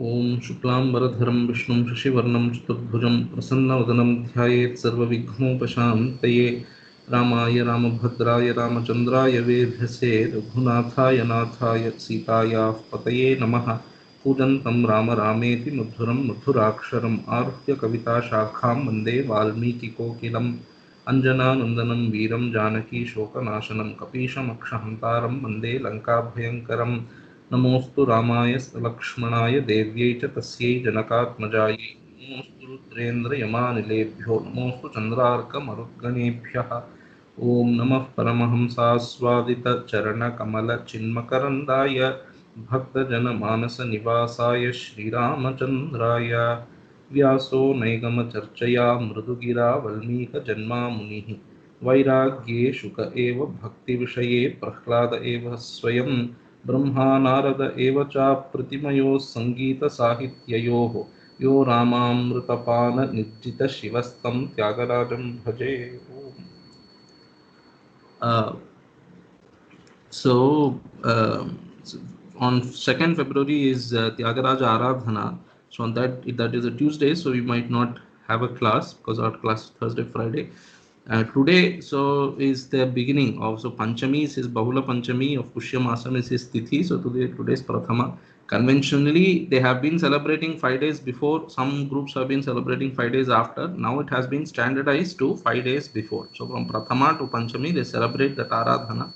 ओम शुक्लांबरधरं विष्णुं शशिवर्णं चतुर्भुजं प्रसन्नवदनं ध्यायेत् सर्वविघ्नोपशान्तये। रामाय रामभद्राय रामचन्द्राय वेधसे रघुनाथाय नाथाय सीतायाः पतये नमः। कूजन्तं राम रामेति मधुरं मधुराक्षरम् आरुह्य कविताशाखां वन्दे वाल्मीकिकोकिलम्। अञ्जनानन्दनं वीरं जानकी शोकनाशनं कपीशमक्षहन्तारं वन्दे लङ्काभयङ्करम्। नमोस्तु रामाय लक्ष्मणाय देव्यै च तस्यै जनकात्मजायै। नमोस्तु रुद्रेन्द्रयमानिलेभ्यो नमोस्तु चन्द्रार्कमरुद्गणेभ्यः। ॐ नमः परमहंसास्वादितचरणकमलचिन्मकरन्दाय भक्तजनमानसनिवासाय श्रीरामचन्द्राय। व्यासो नैगमचर्चया मृदुगिरा वल्मीकजन्मामुनिः। वैराग्ये शुक एव भक्तिविषये प्रह्लाद एव स्वयं। ब्रह्मा नारद एव चाप्रतिमयोः सङ्गीतसाहित्ययोः। यो रामामृतपाननिर्जितशिवस्तं त्यागराजं भजे। So on 2nd February is Tyagaraja Aradhana. So on that is a Tuesday, so we might not have a class because our class is Thursday, Friday. Today is the beginning of Panchami is his Bahula Panchami of Pushya Masam is his Tithi. So today's Prathama. Conventionally, they have been celebrating 5 days before. Some groups have been celebrating 5 days after. Now it has been standardized to 5 days before. So from Prathama to Panchami, they celebrate the Aradhana.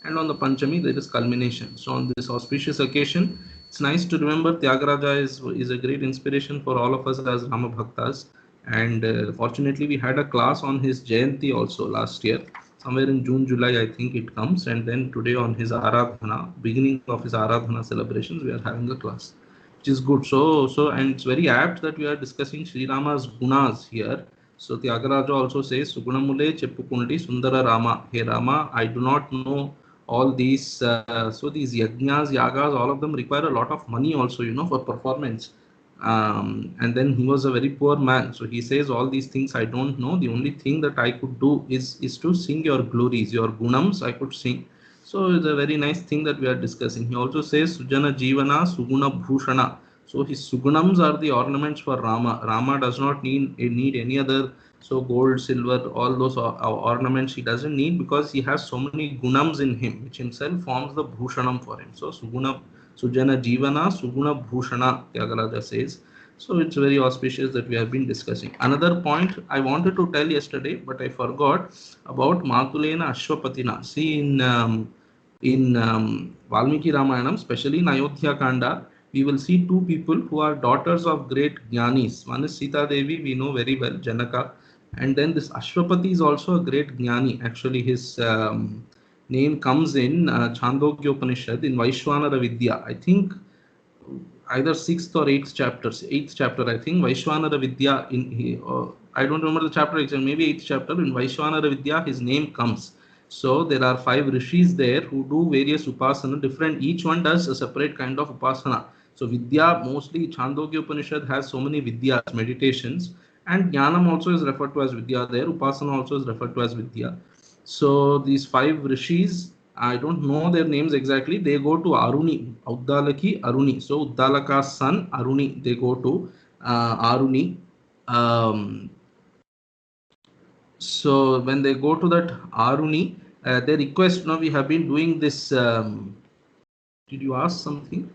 And on the Panchami, there is culmination. So on this auspicious occasion, it's nice to remember Tyagaraja is a great inspiration for all of us as Rama Bhaktas. And fortunately, we had a class on his Jayanti also last year. Somewhere in June, July, I think it comes. And then today on his Aradhana, beginning of his Aradhana celebrations, we are having a class, which is good. And it's very apt that we are discussing Sri Rama's gunas here. So Tyagaraja also says, Sugunamule Cheppukundi Sundara Rama. Hey Rama, I do not know all these. So these yajnas, yagas, all of them require a lot of money also, for performance. And then he was a very poor man. So he says all these things I don't know. The only thing that I could do is to sing your glories, your gunams I could sing. So it's a very nice thing that we are discussing. He also says Sujana Jivana Suguna Bhushana. So his sugunams are the ornaments for Rama. Rama does not need any other, so gold, silver, all those ornaments he doesn't need, because he has so many gunams in him, which himself forms the bhushanam for him. So Suguna Sujana Jivana Suguna Bhushana, Tyagaraja says. So it's very auspicious that we have been discussing. Another point I wanted to tell yesterday, but I forgot about Matulena Ashwapatina. See, in Valmiki Ramayanam, especially in Ayodhya Kanda, we will see two people who are daughters of great jnanis. One is Sita Devi, we know very well, Janaka. And then this Ashwapati is also a great jnani. Actually, his name comes in Chandogya Upanishad in Vaishwanara Vidya. I think either 6th or 8th chapters. 8th chapter, I think, Vaishwanara Vidya. I don't remember the chapter exactly, maybe 8th chapter. In Vaishwanara Vidya, his name comes. So there are 5 rishis there who do various upasana, different. Each one does a separate kind of upasana. So Vidya, mostly Chandogya Upanishad has so many Vidyas, meditations. And Jnanam also is referred to as Vidya there. Upasana also is referred to as Vidya. So these 5 rishis, I don't know their names exactly. They go to Aruni, Uddalaki, Aruni. So Uddalaka's son, Aruni, they go to Aruni. So when they go to that Aruni, they request, we have been doing this. Did you ask something?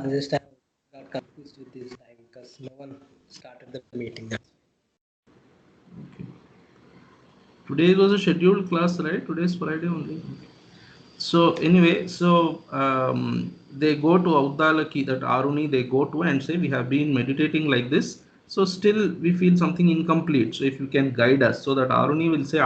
Just I got confused with this time because no one started the meeting. Okay. Today was a scheduled class, right? Today is Friday only. So anyway, they go to Uddalaki, that Aruni, they go to and say, we have been meditating like this. So still we feel something incomplete. So if you can guide us, so that Aruni will say,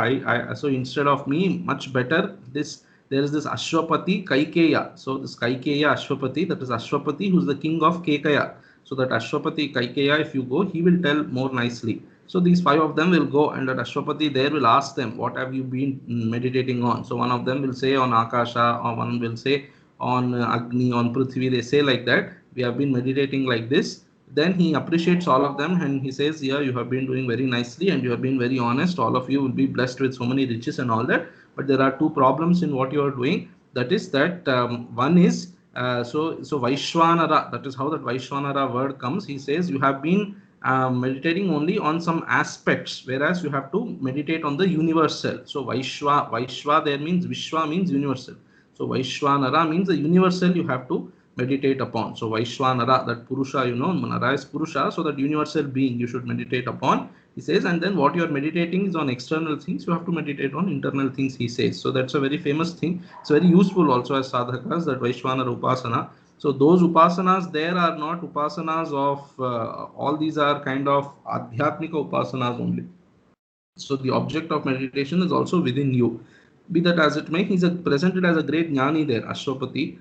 so instead of me, much better, there is this Ashwapati Kaikeya. So this Kaikeya Ashwapati, that is Ashwapati who is the king of Kekaya. So that Ashwapati Kaikeya, if you go, he will tell more nicely. So these 5 of them will go, and that Ashwapati there will ask them, what have you been meditating on? So one of them will say on Akasha, or one will say on Agni, on Prithvi. They say like that, we have been meditating like this. Then he appreciates all of them and he says, yeah, you have been doing very nicely and you have been very honest. All of you will be blessed with so many riches and all that. But there are 2 problems in what you are doing. That is that one is So Vaishwanara, that is how that Vaishwanara word comes. He says you have been meditating only on some aspects, whereas you have to meditate on the universal. So Vaishwa there means Vishwa means universal. So Vaishwanara means the universal you have to meditate upon. So Vaishwanara, that Purusha, Nara is Purusha, so that universal being you should meditate upon. He says, and then what you are meditating is on external things, you have to meditate on internal things, he says. So that's a very famous thing. It's very useful also as sadhakas, that Vaishwanara Upasana. So those upasanas there are not upasanas of, all these are kind of adhyatmika upasanas only. So the object of meditation is also within you. Be that as it may, he's presented as a great jnani there, Ashwapati.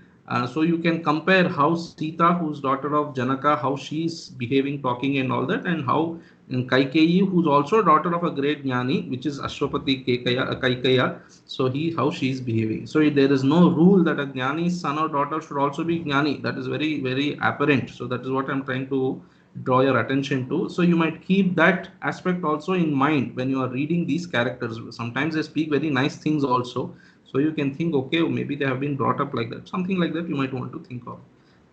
So you can compare how Sita, who's daughter of Janaka, how she's behaving, talking and all that, and how Kaikeyi, who's also daughter of a great jnani, which is Ashwapati Kaikeya, so how she's behaving. So there is no rule that a jnani's son or daughter should also be jnani. That is very, very apparent. So that is what I'm trying to draw your attention to. So you might keep that aspect also in mind when you are reading these characters. Sometimes they speak very nice things also, so you can think, okay, maybe they have been brought up like that, something like that you might want to think of.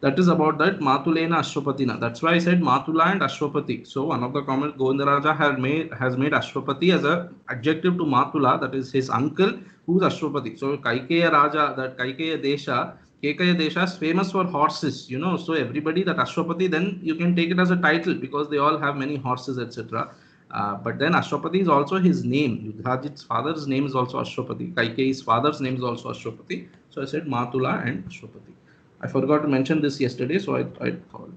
That is about that Matulena Ashwapatina. That's why I said Matula and Ashwapati. So one of the comments, Govindaraja has made Ashwapati as a adjective to Matula, that is his uncle, who is Ashwapati. So Kaikeya Raja, that Kaikeya Desha, Kekaya Desha is famous for horses, so everybody, that Ashwapati, then you can take it as a title because they all have many horses, etc. But then Ashwapati is also his name. Yudhajit's father's name is also Ashwapati. Kaikeyi's father's name is also Ashwapati. So I said Matula and Ashwapati. I forgot to mention this yesterday, so I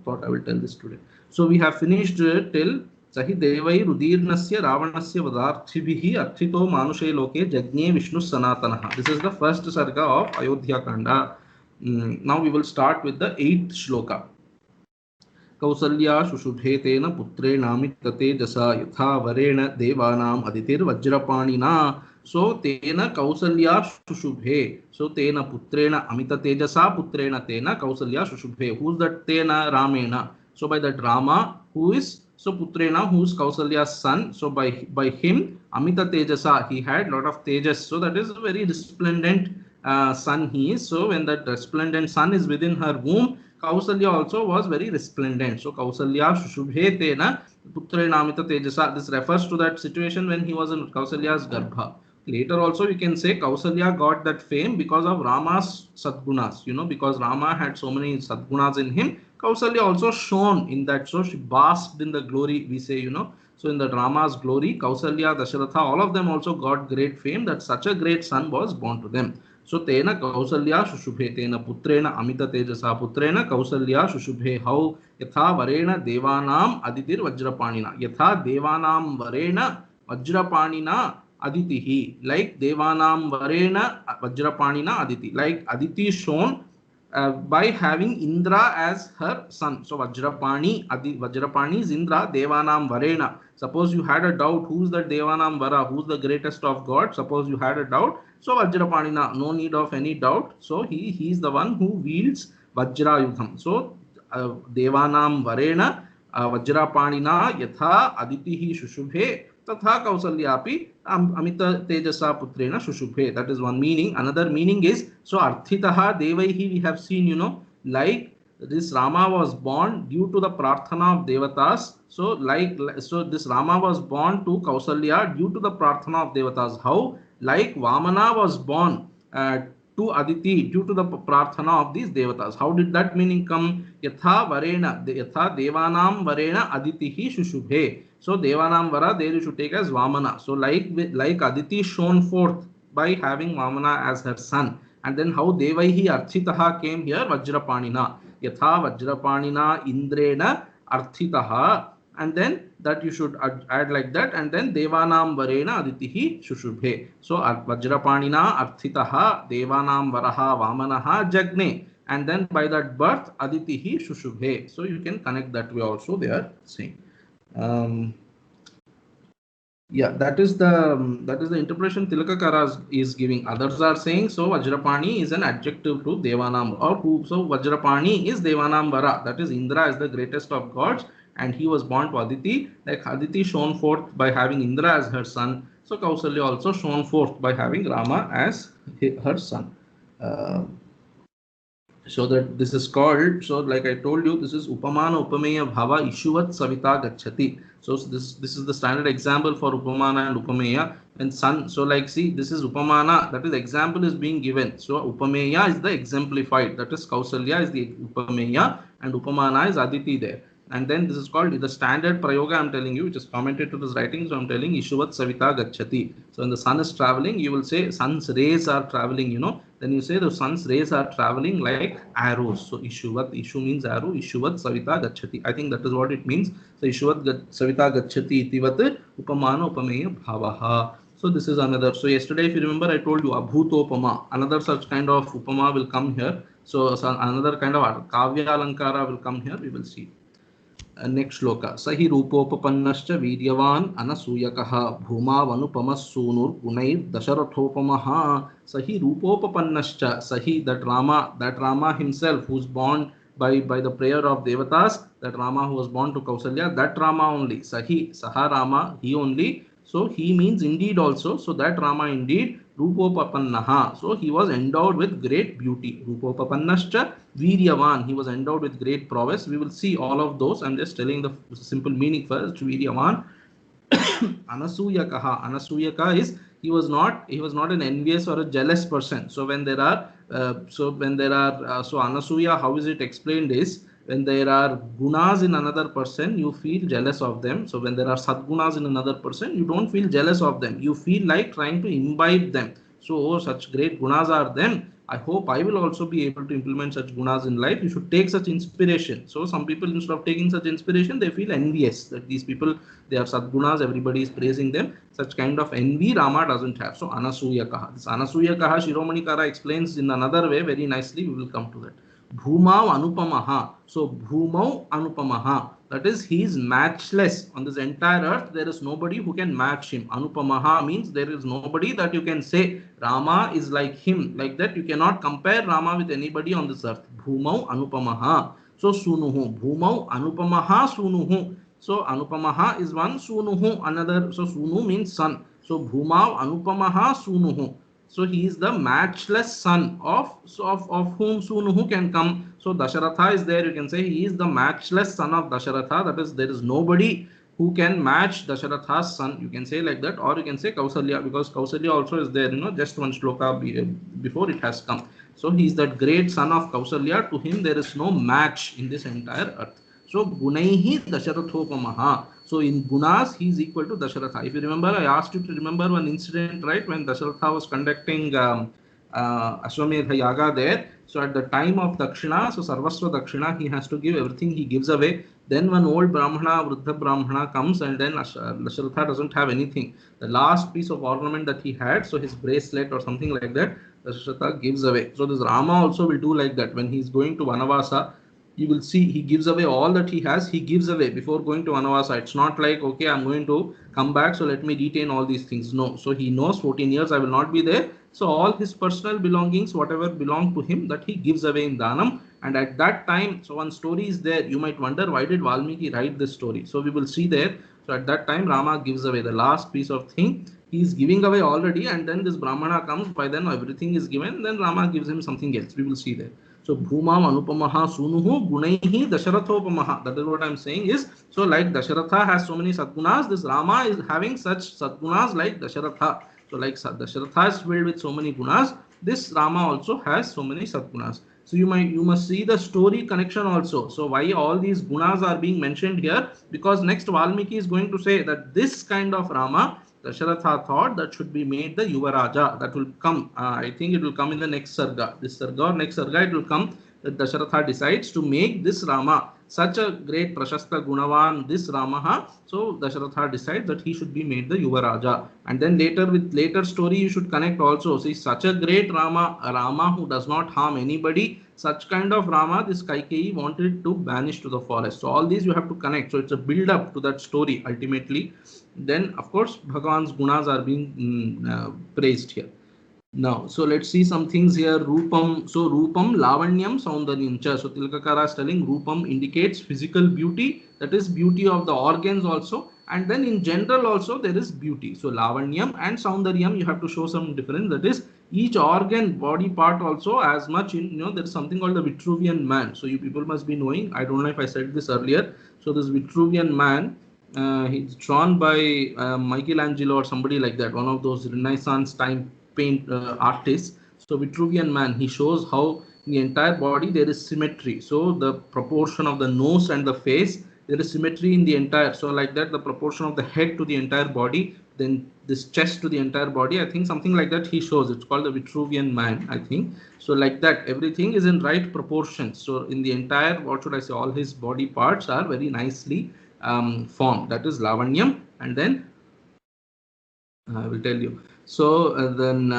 thought I will tell this today. So we have finished till Sahi Devai Rudirnasya Ravanasya Vadarthibhihi Arthito Manushe Loke Jagне Vishnu Sanatanaha. This is the first sarga of Ayodhya Kanda. Now we will start with the 8th shloka. Kausalya Shushubhe Tena Putrenamita Tejasa Yatha Varena Devanam Aditir Vajrapanina. So Tena Kausalya Shushubhe. So Tena Putrena Amita Tejasa Putrena Tena Kausalya Shushubhe. Who's that Tena? Ramena. So by that Rama, who is, so Putrena, who is Kausalya's son. So by him, Amita Tejasa, he had lot of tejas. So that is a very resplendent son he is. So when that resplendent sun is within her womb, Kausalya also was very resplendent. So Kausalya Shushubhe Tena Putrena Amita Tejasa. This refers to that situation when he was in Kausalya's Garbha. Later also you can say Kausalya got that fame because of Rama's Sadgunas, because Rama had so many Sadgunas in him. Kausalya also shone in that, so she basked in the glory, we say, so in the Rama's glory, Kausalya, Dasharatha, all of them also got great fame that such a great son was born to them. So Tena Kausalya Shushubhe Tena Putrena Amita Tejasa Putrena Kausalya Shushubhe. How Yatha Varena Devanam Aditir Vajrapanina. Yatha Devanam Varena Vajrapanina Aditihi, like Devanam Varena Vajrapanina Aditi, like Aditi shone by having Indra as her son. So Vajrapani is Indra, Devanam Varena. Suppose you had a doubt, who's the Devanam Vara, who's the greatest of God? Suppose you had a doubt, so Vajrapanina, no need of any doubt. So he is the one who wields Vajrayudham. So Devanam Varena Vajrapanina Yatha Aditihi Shushubhe Tatha Kausalyapi Amita Tejasa Putrena Shushubhe. That is one meaning. Another meaning is, so Arthitaha Devaihi, we have seen, like this Rama was born due to the Prarthana of Devatas. So this Rama was born to Kausalya due to the Prarthana of Devatas. How? Like Vamana was born to Aditi due to the Prarthana of these Devatas. How did that meaning come? Yatha Varena, Yatha Devanam Varena Aditihi Shushubhe. So Devanam Vara, there you should take as Vamana. So like Aditi shone forth by having Vamana as her son. And then how Devaihi Arthitaha came here? Vajrapanina. Yatha Vajrapanina Indrena Arthitaha. And then that you should add like that. And then Devanam Varena Aditihi Shushubhe. So Vajrapanina Arthitaha Devanam Varaha Vamanaha Jagne. And then by that birth Aditihi Shushubhe. So you can connect that way also, they are saying. Yeah, that is the interpretation Tilakakara is giving. Others are saying, so Vajrapani is an adjective to Devanam, so Vajrapani is Devanam Vara, that is Indra is the greatest of gods, and he was born to Aditi. Like Aditi shone forth by having Indra as her son, so Kausalya also shone forth by having Rama as her son. So that this is called, so like I told you, this is upamana upameya bhava ishuvat savita gachati. So this is the standard example for upamana and upameya. And sun, so like see, this is upamana, that is example is being given, so upameya is the exemplified, that is Kausalya is the upameya, and upamana is Aditi there. And then this is called the standard prayoga I'm telling you, which is commented to this writing. So I'm telling ishuvat savita gachati. So when the sun is traveling, you will say sun's rays are traveling, you know, then you say the sun's rays are traveling like arrows. So ishuvat, ishu means arrow, ishuvat savita gachati, I think that is what it means. So ishuvat savita gachati itivat upamana upameya bhavaha. So this is another. So yesterday, if you remember, I told you abhutopama, another such kind of upama will come here. So another kind of kavya alankara will come here, we will see. Next shloka. Sahi rupopapannascha viryavaन anasuyakah bhumavanupamas sunur gunair dasharathopamaha. Sahi rupopapannascha, sahi, that Rama himself, who's born by the prayer of devatas, that Rama who was born to Kausalya, that Rama only. Sahi, saha Rama, he only. So he means indeed also. So that Rama indeed, rupopapannaha. So he was endowed with great beauty. Rupopapannascha viryavan, he was endowed with great prowess. We will see all of those. I'm just telling the simple meaning first. Viryavan. Anasuyakaha. Anasuyaka is he was not an envious or a jealous person. So when there are so Anasuya, how is it explained is, when there are gunas in another person, you feel jealous of them. So when there are sadgunas in another person, you don't feel jealous of them, you feel like trying to imbibe them. So oh, such great gunas are them, I hope I will also be able to implement such gunas in life. You should take such inspiration. So some people, instead of taking such inspiration, they feel envious that these people, they are sadgunas, everybody is praising them. Such kind of envy Rama doesn't have. So Anasuyakaha. This Anasuyakaha Shiromani Kara explains in another way very nicely. We will come to that. Bhumau Anupamaha. So Bhumau Anupamaha. That is, he is matchless. On this entire earth, there is nobody who can match him. Anupamaha means there is nobody that you can say Rama is like him. Like that, you cannot compare Rama with anybody on this earth. Bhumau Anupamaha. So Sunuhu. Bhumau Anupamaha Sunuhu. So Anupamaha is one, Sunuhu another. So Sunu means son. So Bhumau Anupamaha Sunuhu. So he is the matchless son of whom Sunuhu can come. So Dasharatha is there. You can say he is the matchless son of Dasharatha. That is, there is nobody who can match Dasharatha's son. You can say like that, or you can say Kausalya, because Kausalya also is there. You know, just one shloka before it has come. So he is that great son of Kausalya. To him there is no match in this entire earth. So Gunaihi Dasharathopamaha. So in gunas, he is equal to Dasharatha. If you remember, I asked you to remember one incident, right, when Dasharatha was conducting Ashwamedha Yaga there. So at the time of Dakshina, so Sarvasva Dakshina, he has to give everything, he gives away. Then one old Brahmana, Vruddha Brahmana comes, and then Dasharatha doesn't have anything. The last piece of ornament that he had, so his bracelet or something like that, Dasharatha gives away. So this Rama also will do like that. When he is going to Vanavasa, you will see he gives away all that he has. He gives away before going to Vanavasa. It's not like, okay, I'm going to come back, so let me retain all these things. No. So he knows 14 years I will not be there. So all his personal belongings, whatever belong to him, that he gives away in Dhanam. And at that time, so one story is there. You might wonder, why did Valmiki write this story? So we will see there. So at that time, Rama gives away the last piece of thing. He is giving away already, and then this Brahmana comes. By then everything is given. Then Rama gives him something else. We will see there. So Bhumam Anupamaha Sunuhu Gunaihi Dasharathoopamaha. That is what I am saying is, so like Dasharatha has so many Sadgunas, this Rama is having such Sadgunas like Dasharatha. So like Dasharatha is filled with so many gunas, this Rama also has so many Sadgunas. So you must see the story connection also. So why all these gunas are being mentioned here? Because next Valmiki is going to say that this kind of Rama, Dasharatha thought that should be made the Yuvaraja. That will come. I think it will come in the next Sarga. This Sarga or next Sarga, it will come that Dasharatha decides to make this Rama such a great Prashasta Gunavan, this Ramaha. So Dasharatha decides that he should be made the Yuvaraja. And then later, with later story, you should connect also. See, such a great Rama, a Rama who does not harm anybody, such kind of Rama, this Kaikeyi wanted to banish to the forest. So all these you have to connect. So it's a build up to that story ultimately. Then of course Bhagavan's gunas are being praised here. Now, so let's see some things here. Rupam. So Rupam, Lavanyam, Saundaryam cha. So Tilakakara is telling Rupam indicates physical beauty, that is beauty of the organs also. And then in general also there is beauty. So Lavanyam and Saundaryam, you have to show some difference. That is each organ, body part also as much in, there's something called the Vitruvian Man. So you people must be knowing. I don't know if I said this earlier. So this Vitruvian Man, he's drawn by Michelangelo or somebody like that, one of those Renaissance time paint artists. So Vitruvian Man, he shows how in the entire body there is symmetry. So the proportion of the nose and the face, there is symmetry in the entire. So like that, the proportion of the head to the entire body, then this chest to the entire body, I think something like that he shows. It's called the Vitruvian Man, I think. So like that, everything is in right proportions. So in the entire, what should I say, all his body parts are very nicely formed. That is Lavanyam. And then I will tell you. So then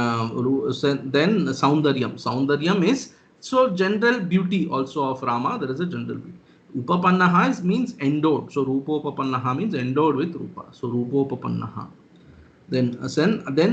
Saundaryam. Saundaryam is so general beauty also of Rama. There is a general beauty. Upapannaha means endowed. So Rupopapannaha means endowed with Rupa. So Rupopapannaha. Then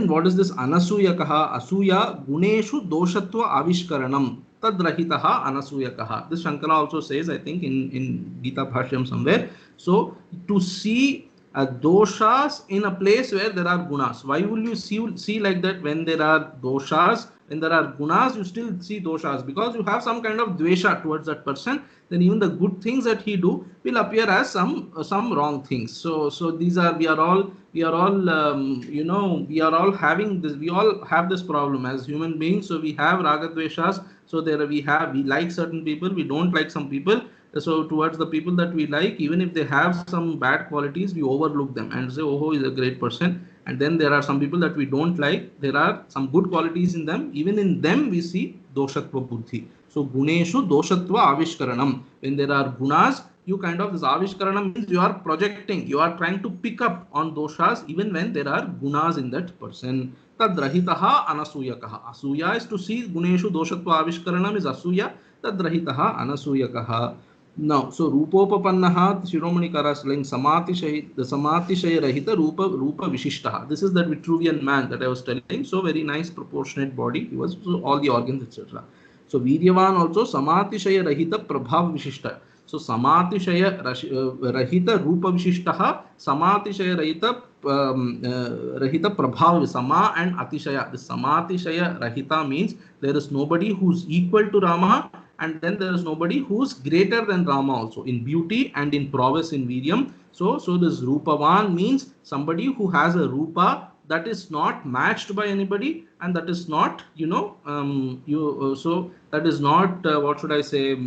what is this Anasuyakaha? Asuya Guneshu Doshatva Avishkaranam Tadrahitaha Anasuyakaha. This Shankara also says, I think, in Gita Bhashyam somewhere. So to see doshas in a place where there are gunas. Why will you see like that when there are doshas? When there are gunas, you still see doshas because you have some kind of dvesha towards that person. Then even the good things that he do will appear as some wrong things. So these are we are all we are all having this. We all have this problem as human beings. So we have ragadveshas. So there we like certain people, we don't like some people. So towards the people that we like, even if they have some bad qualities, we overlook them and say, oh, he's a great person. And then there are some people that we don't like. There are some good qualities in them. Even in them, we see doshatva buddhi. So guneshu doshatva avishkaranam. When there are gunas, you kind of, this avishkaranam means you are projecting, you are trying to pick up on doshas even when there are gunas in that person. Tadrahitaha anasuyakaha. Asuya is to see guneshu doshatva avishkaranam is asuya. Tadrahitaha anasuyakaha. Now, so Rupopapannaha, Shiromani Kara is saying Samatishaya Rahita Rupa Vishishtaha. This is that Vitruvian Man that I was telling. So very nice proportionate body. He was, so all the organs, etc. So Viryavan also Samatishaya Rahita Prabhav Vishishta. So Samatishaya Rahita Rupa Vishishtaha, Samatishaya Rahita Prabhav, Sama and Atishaya. The Samatishaya Rahita means there is nobody who's equal to Rama. And then there is nobody who's greater than Rama also in beauty and in prowess in Viryam. So this Rupavan means somebody who has a Rupa that is not matched by anybody and that is not, so that is not, what should I say,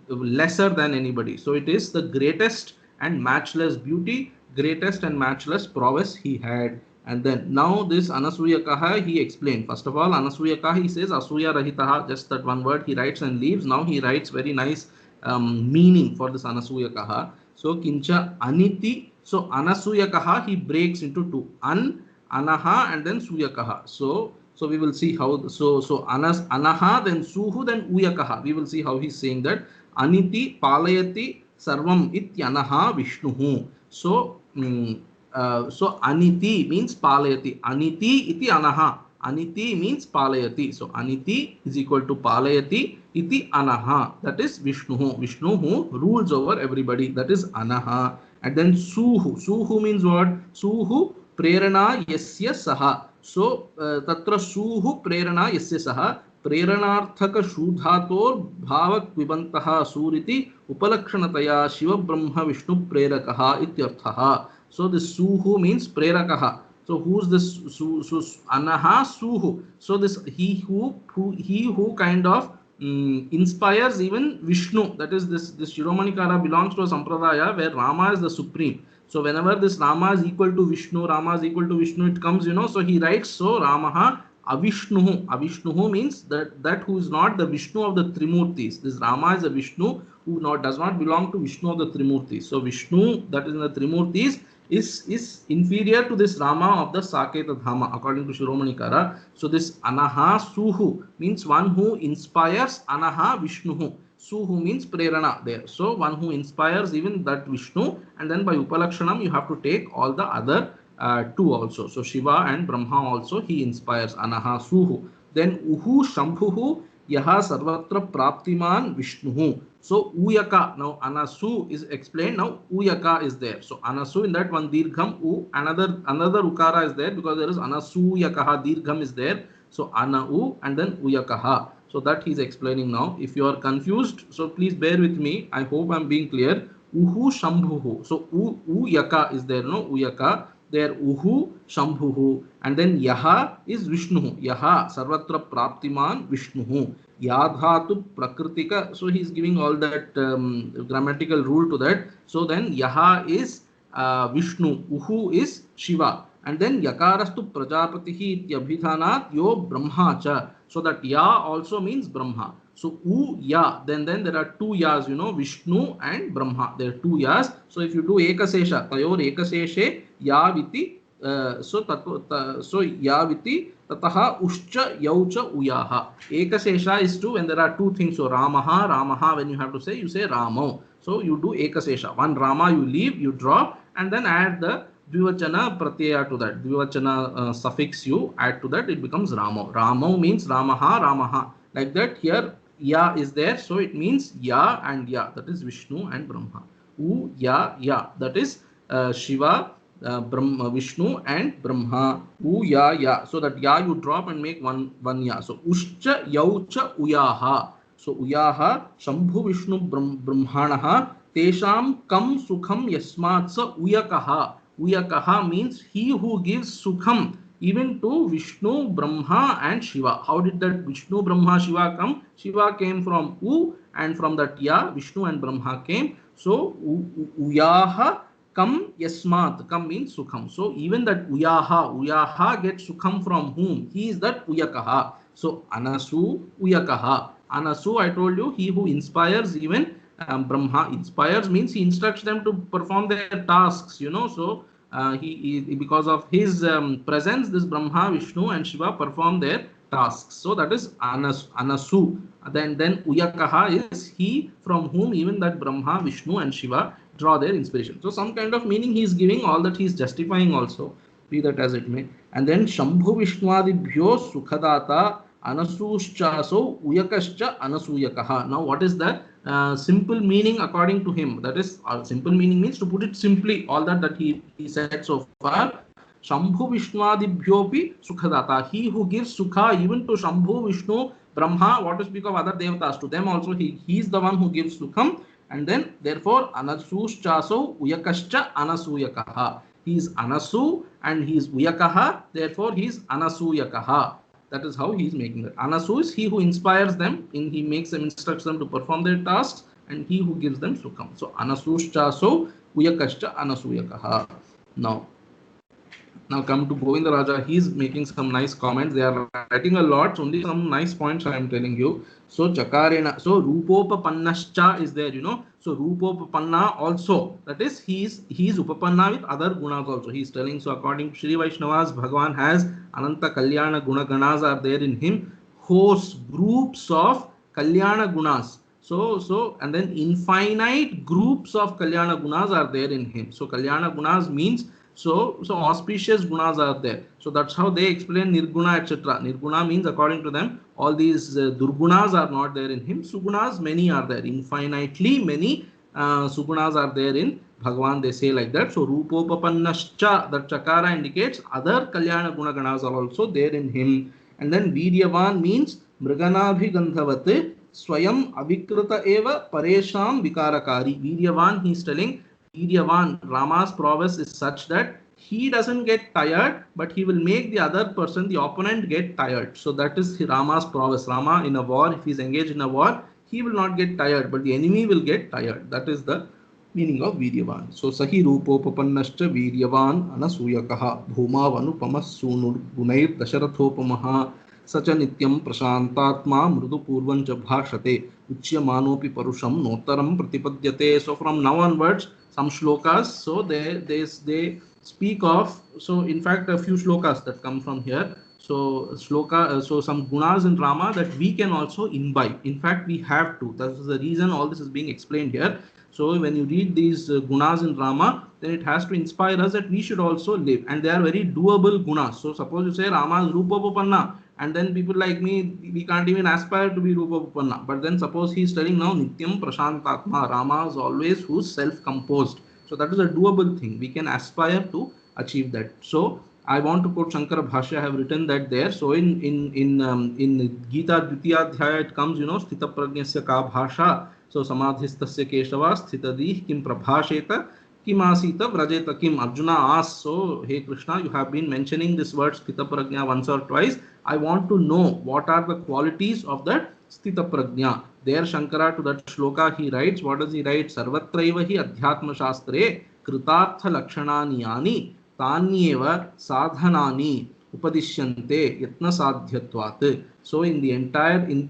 lesser than anybody. So it is the greatest and matchless beauty, greatest and matchless prowess he had. And then now this Anasuyakaha he explained. First of all, Anasuyakaha he says Asuya Rahitaha, just that one word he writes and leaves. Now he writes very nice meaning for this Anasuyakaha. So Kincha Aniti. So Anasuyakaha he breaks into two. Anaha and then Suyakaha. So we will see how. So Anaha, then Suhu, then Uyakaha. We will see how he's saying that. Aniti Palayati Sarvam Ityanaha Vishnuhu. So Aniti means Palayati. Aniti iti Anaha. Aniti means Palayati. So Aniti is equal to Palayati iti Anaha. That is Vishnu. Vishnu who rules over everybody. That is Anaha. And then Suhu. Suhu means what? Suhu Prerana Yasya Saha. So Tatra Suhu Prerana Yasya Saha. Preranarthaka Shudhator Bhavak Vibantaha Suriti Upalakshanataya Shiva Brahma Vishnu Prerakaha Ityarthaha. So this Suhu means Prerakaha. So who's this Anaha Suhu? So this he who kind of inspires even Vishnu. That is this Shiromanikara belongs to a sampradaya where Rama is the supreme. So whenever this Rama is equal to Vishnu, Rama is equal to Vishnu, it comes, so he writes, so Ramaha Avishnuhu. Avishnuhu means that who is not the Vishnu of the Trimurtis. This Rama is a Vishnu who does not belong to Vishnu of the Trimurtis. So Vishnu that is in the Trimurtis is inferior to this Rama of the Saketa Dhama according to Shiromanikara. So this Anaha Suhu means one who inspires. Anaha Vishnuhu. Suhu means Prerana there. So one who inspires even that Vishnu, and then by Upalakshanam you have to take all the other two also. So Shiva and Brahma also he inspires. Anaha Suhu. Then Uhu Shambhuhu Yaha Sarvatra Praptiman Vishnuhu. So Uyaka, now Anasu is explained, now Uyaka is there. So Anasu, in that one Dirgham, another Ukara is there because there is Anasuyakaha, Dirgham is there. So Anau and then Uyakaha. So that he's explaining now. If you are confused, so please bear with me. I hope I'm being clear. Uhu Shambhuhu. So Uyaka is there, no? Uyaka. There Uhu Shambhuhu. And then Yaha is Vishnu. Yaha Sarvatra Praptiman Vishnuhu. Yadhatu Prakritika. So he's giving all that grammatical rule to that. So then Yaha is Vishnu. Uhu is Shiva. And then Yakarastu Prajapatihi ityabhidhanat yo Brahma cha. So that Ya also means Brahma. So U Ya, then there are two Yas, Vishnu and Brahma. There are two Yas. So if you do Ekasesha, Tayor Ekaseshe Yaviti, so Yaviti Tataha Ushcha Yaucha Uyaha. Ekasesha is two when there are two things. So Ramaha, when you have to say, you say Ramo. So you do Ekasesha. One Rama you leave, you drop, and then add the Dvivachana pratyaya to that. Dvivachana suffix you add to that, it becomes Ramo. Ramo means Ramaha. Like that, here Ya is there, so it means Ya and Ya. That is Vishnu and Brahma. U Ya Ya. That is Shiva, Brahma, Vishnu and Brahma. U Ya Ya. So that Ya you drop and make one Ya. So Ushcha Yaucha Uyaha. So Uyaha Shambhu Vishnu Brahmanaha Tesham Kam Sukham Yasmatsa Uyakaha. Uyakaha means he who gives Sukham even to Vishnu, Brahma and Shiva. How did that Vishnu, Brahma, Shiva come? Shiva came from U, and from that Ya, Vishnu and Brahma came. So Uyaha Kam Yasmat. Kam means Sukham. So even that Uyaha gets Sukham from whom? He is that Uyakaha. So Anasu Uyakaha. Anasu, I told you, he who inspires even Brahma. Inspires means he instructs them to perform their tasks, So he because of his presence, this Brahma, Vishnu and Shiva perform their tasks. So that is Anasu. Then Uyakaha is he from whom even that Brahma, Vishnu and Shiva draw their inspiration. So some kind of meaning he is giving, all that he is justifying also, be that as it may. And then Shambhu Vishnuadibhyo Sukhadata Anasuschaso Uyakascha Anasuyakaha. Now what is the simple meaning according to him? That is, simple meaning means, to put it simply, all that he said so far. Shambhu Vishnuadibhyopi Sukhadata. He who gives Sukha even to Shambhu, Vishnu, Brahma, what to speak of other devatas, to them also he is the one who gives Sukham. And then therefore Anasuschaso Uyakascha Anasuyakaha. He is Anasu and he is Uyakaha, therefore he is Anasuyakaha. That is how he is making that. Anasu is he who inspires them, he makes them, instructs them to perform their tasks, and he who gives them Sukham. So Anasuschaso Uyakascha Anasuyakaha. Now come to Govinda Raja. He is making some nice comments. They are writing a lot. So only some nice points I am telling you. So Chakarena. So Rupopapannascha is there, So Rupopapanna also. That is, he is Upapanna with other gunas also. He is telling, so according to Shri Vaishnavas, Bhagavan has Ananta Kalyana Gunaganas are there in him. Hosts, groups of Kalyana Gunas. So and then infinite groups of Kalyana Gunas are there in him. So Kalyana Gunas means, so auspicious gunas are there. So that's how they explain Nirguna, etc. Nirguna means, according to them, all these Durgunas are not there in him. Sugunas, many are there. Infinitely many Sugunas are there in Bhagavan, they say like that. So Rupopapannascha, that Chakara indicates other Kalyana Gunaganas are also there in him. And then Viryavan means Mriganabhigandhavat Swayam Avikrita Eva Paresham Vikarakari. Viryavan, he is telling, Viryavan, Rama's prowess is such that he doesn't get tired, but he will make the other person, the opponent, get tired. So that is Rama's prowess. Rama in a war, if he is engaged in a war, he will not get tired, but the enemy will get tired. That is the meaning of Viryavan. So Sahi Rupopapannascha Viryavan Anasuyakaha Bhuma Vanupamas Sunur Gunair Dasharatopamaha Sacha Nityam Prashantatma Mrudu Purvancha Bhashate Uchyamanopi Parusham Notaram Pratipadyate. So from now onwards, some shlokas, so they speak of, so in fact a few shlokas that come from here. So shloka, so some gunas in Rama that we can also imbibe. In fact, we have to. That is the reason all this is being explained here. So when you read these gunas in Rama, then it has to inspire us that we should also live, and they are very doable gunas. So suppose you say Rama is Rupopapanna, and then people like me, we can't even aspire to be Rupopapanna. But then suppose he is telling now Nityam Prashantatma, Rama is always who's self-composed. So that is a doable thing. We can aspire to achieve that. So I want to quote Shankara Bhashya. I have written that there. So in Gita Dvitiya Adhyaya it comes, Sthita Prajnasya ka bhasha. So Samadhistasya Keshava Sthitadih kim prabhasheta kim asita vrajeta kim. Arjuna asks, so hey Krishna, you have been mentioning this word Sthita Prajna once or twice. I want to know what are the qualities of that Sthita Prajna. There Shankara to that shloka he writes, what does he write? Sarvatraiva hi adhyatma shastre kritartha lakshanani yani तान्येव साधनानि उपदिश्यन्ते यत्न साध्यत्वात्. So in the entire in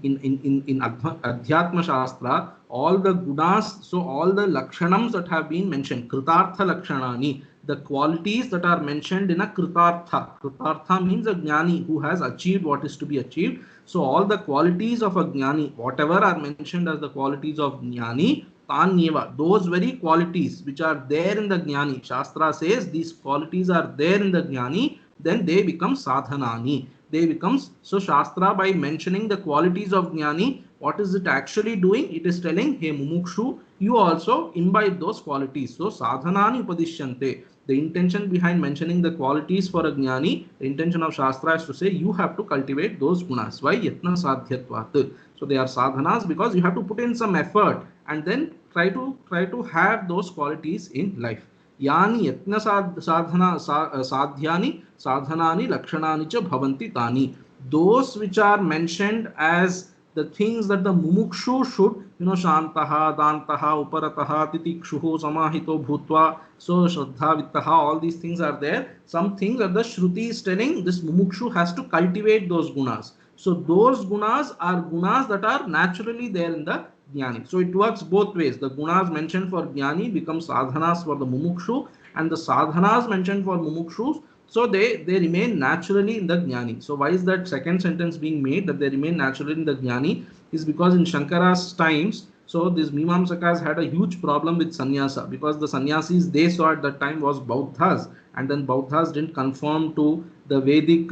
Adhyatma Shastra, all the gunas, so all the lakshanams that have been mentioned, kritartha lakshanani, the qualities that are mentioned in a kritartha. Kritartha means a jnani who has achieved what is to be achieved. So all the qualities of a jnani, whatever are mentioned as the qualities of jnani, Tanyeva, those very qualities which are there in the Jnani, Shastra says these qualities are there in the Jnani, then they become sadhanani. They becomes, so Shastra by mentioning the qualities of Jnani, what is it actually doing? It is telling, hey Mumukshu, you also imbibe those qualities. So sadhanani upadishyante. The intention behind mentioning the qualities for a Jnani, the intention of Shastra is to say you have to cultivate those gunas. Why? Yatna sadhyatvat. So they are sadhanas because you have to put in some effort and then try to have those qualities in life. Yani yatna sadhana sadhyani sadhanani lakshanani cha bhavanti tani. Those which are mentioned as the things that the mumukshu should, shantaha, dantaha, uparataha, titikshuhu, samahito, bhutva, so shraddha, vittaha, all these things are there. Some things that the Shruti is telling this mumukshu has to cultivate those gunas. So those gunas are gunas that are naturally there in the Jnani. So it works both ways. The gunas mentioned for Jnani become sadhanas for the mumukshu, and the sadhanas mentioned for mumukshus, so they remain naturally in the Jnani. So why is that second sentence being made that they remain naturally in the Jnani? Is because in Shankara's times, so these Mimamsakas had a huge problem with sannyasa, because the sannyasis they saw at that time was Bauddhas, and then Bauddhas didn't conform to the Vedic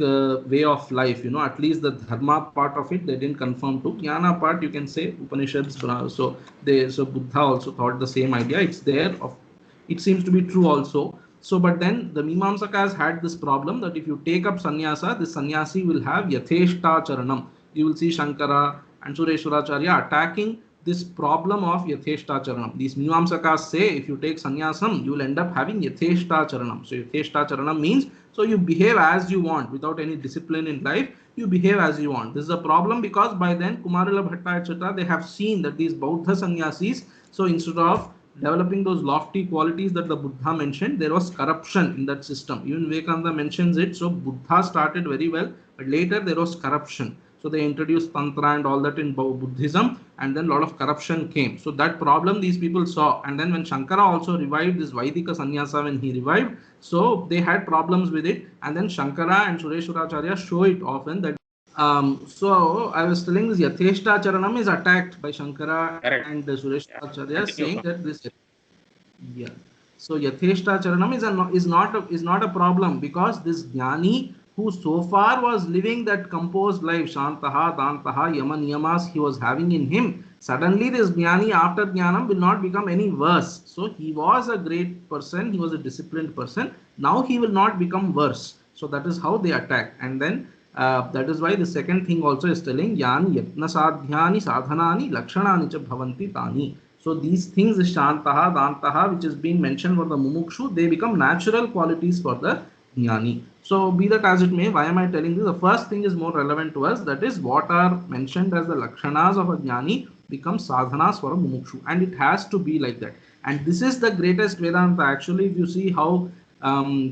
way of life, at least the dharma part of it they didn't conform to. Jnana part you can say Upanishads, so Buddha also thought the same idea. It's there, it seems to be true also. So but then the Mimamsakas had this problem that if you take up sannyasa, the sannyasi will have yatheshta charanam. You will see Shankara and Sureshwaracharya attacking this problem of yatheshta charanam. These Mimamsakas say if you take sannyasam, you will end up having yatheshta charanam. So yatheshta charanam means, so you behave as you want without any discipline in life, you behave as you want. This is a problem because by then Kumarila Bhatta etc. they have seen that these Bauddha sannyasis, so instead of developing those lofty qualities that the Buddha mentioned, there was corruption in that system. Even Vivekananda mentions it. So Buddha started very well, but later there was corruption. So they introduced Tantra and all that in Buddhism, and then a lot of corruption came. So that problem these people saw. And then when Shankara also revived this Vaidika Sannyasa, when he revived, so they had problems with it. And then Shankara and Sureshwaracharya show it often that so I was telling this Yatheshta Charanam is attacked by Shankara and Sureshwaracharya, saying that this, yeah. So Yatheshta Charanam is not a problem, because this Jnani who so far was living that composed life, Shantaha, Dantaha, Yama Niyamas he was having in him, suddenly this Jnani after Jnanam will not become any worse. So he was a great person, he was a disciplined person, now he will not become worse. So that is how they attack. And then that is why the second thing also is telling Yani Yatna Sadhyani Sadhanani Lakshanani cha bhavanti tani. So these things, Shantaha, Dantaha, which is being mentioned for the Mumukshu, they become natural qualities for the Jnani. So be that as it may, why am I telling this? The first thing is more relevant to us, that is what are mentioned as the Lakshanas of a Jnani become sadhanas for a Mumukshu, and it has to be like that. And this is the greatest Vedanta. Actually, if you see how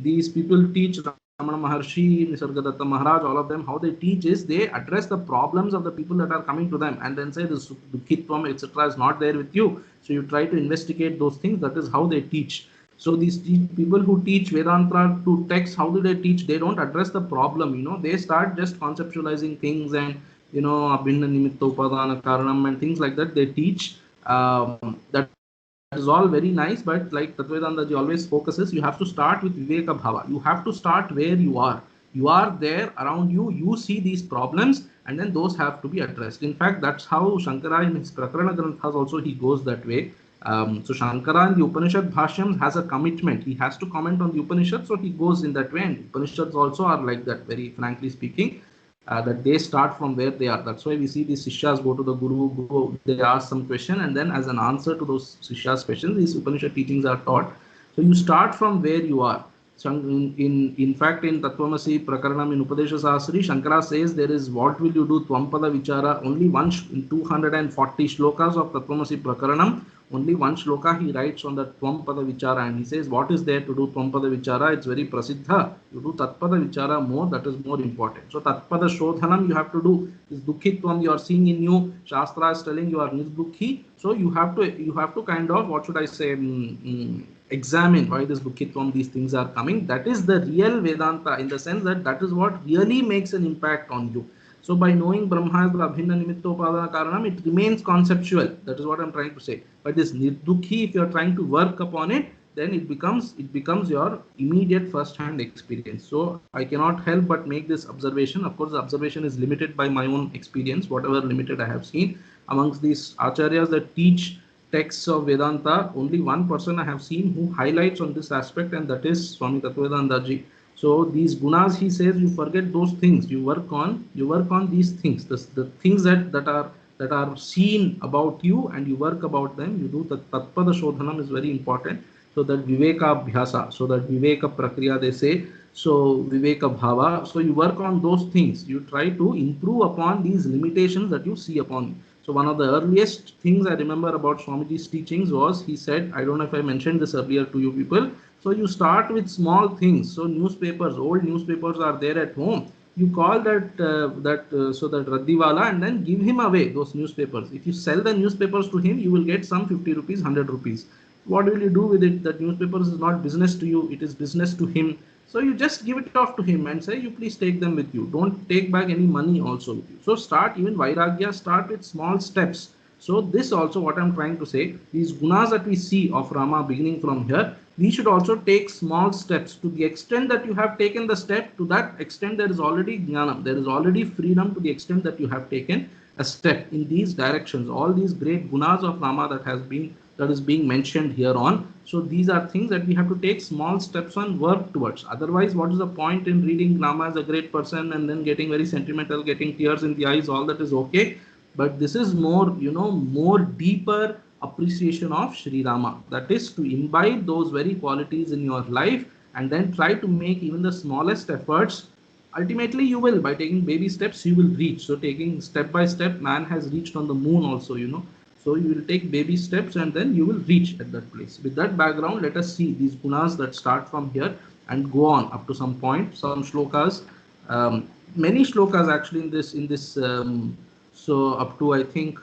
these people teach, Ramana Maharshi, Nisargadatta Maharaj, all of them, how they teach is they address the problems of the people that are coming to them and then say this Dukhitvam etc. is not there with you. So you try to investigate those things. That is how they teach. So these people who teach Vedanta to text, how do they teach? They don't address the problem, they start just conceptualizing things and, Abhinna Nimitta Upadana Karanam and things like that they teach. That is all very nice, but like Tattvedanta ji always focuses, you have to start with Viveka Bhava. You have to start where you are. You are there around you, you see these problems, and then those have to be addressed. In fact, that's how Shankara in his Prakarana Granthas also he goes that way. So Shankara in the Upanishad Bhashyams has a commitment. He has to comment on the Upanishad, so he goes in that way. And Upanishads also are like that, very frankly speaking, that they start from where they are. That's why we see these Sishyas go to the Guru, they ask some question, and then as an answer to those Sishyas' questions, these Upanishad teachings are taught. So you start from where you are. So in fact, in Tattvamasi Prakaranam in Upadesha Sahasri, Shankara says there is what will you do Twampada Vichara, only one in 240 shlokas of Tattvamasi Prakaranam, only one shloka he writes on the Twampada Vichara, and he says what is there to do Twampada Vichara? It's very prasiddha. You do Tatpada Vichara more, that is more important. So Tatpada Shodhanam you have to do. This Dukhitvam you are seeing in you, Shastra is telling you are Nirdukhi. So you have to kind of, what should I say, examine why this Dukhitvam, these things are coming. That is the real Vedanta, in the sense that that is what really makes an impact on you. So by knowing Brahma is the Abhinna Nimittopadana Karanam, it remains conceptual. That is what I'm trying to say. But this Nirdukhi, if you are trying to work upon it, then it becomes your immediate first-hand experience. So I cannot help but make this observation. Of course, the observation is limited by my own experience, whatever limited I have seen. Amongst these acharyas that teach texts of Vedanta, only one person I have seen who highlights on this aspect, and that is Swami Tattvavedanta Ji. So these gunas, he says, you forget those things. You work on these things, the things that are seen about you, and you work about them. You do the Tatpada Shodhanam is very important. So that Viveka Abhyasa, so that Viveka Prakriya they say, so Viveka Bhava. So you work on those things. You try to improve upon these limitations that you see upon you. So one of the earliest things I remember about Swamiji's teachings was, he said, I don't know if I mentioned this earlier to you people, so you start with small things. So newspapers, old newspapers are there at home. You call that Raddiwala and then give him away those newspapers. If you sell the newspapers to him, you will get some 50 rupees, 100 rupees. What will you do with it? That newspapers is not business to you, it is business to him. So you just give it off to him and say, you please take them with you. Don't take back any money also with you. So start, even Vairagya, start with small steps. So this also what I'm trying to say, these gunas that we see of Rama beginning from here, we should also take small steps. To the extent that you have taken the step, to that extent there is already jnanam, there is already freedom to the extent that you have taken a step in these directions. All these great gunas of Rama that is being mentioned here on. So these are things that we have to take small steps and work towards. Otherwise, what is the point in reading Rama as a great person and then getting very sentimental, getting tears in the eyes? All that is okay, but this is more, more deeper appreciation of Sri Rama. That is to imbibe those very qualities in your life and then try to make even the smallest efforts. Ultimately, you will, by taking baby steps, you will reach. So taking step by step, man has reached on the moon also, So you will take baby steps and then you will reach at that place. With that background, let us see these gunas that start from here and go on up to some point. Some shlokas, many shlokas actually in this. So up to, I think,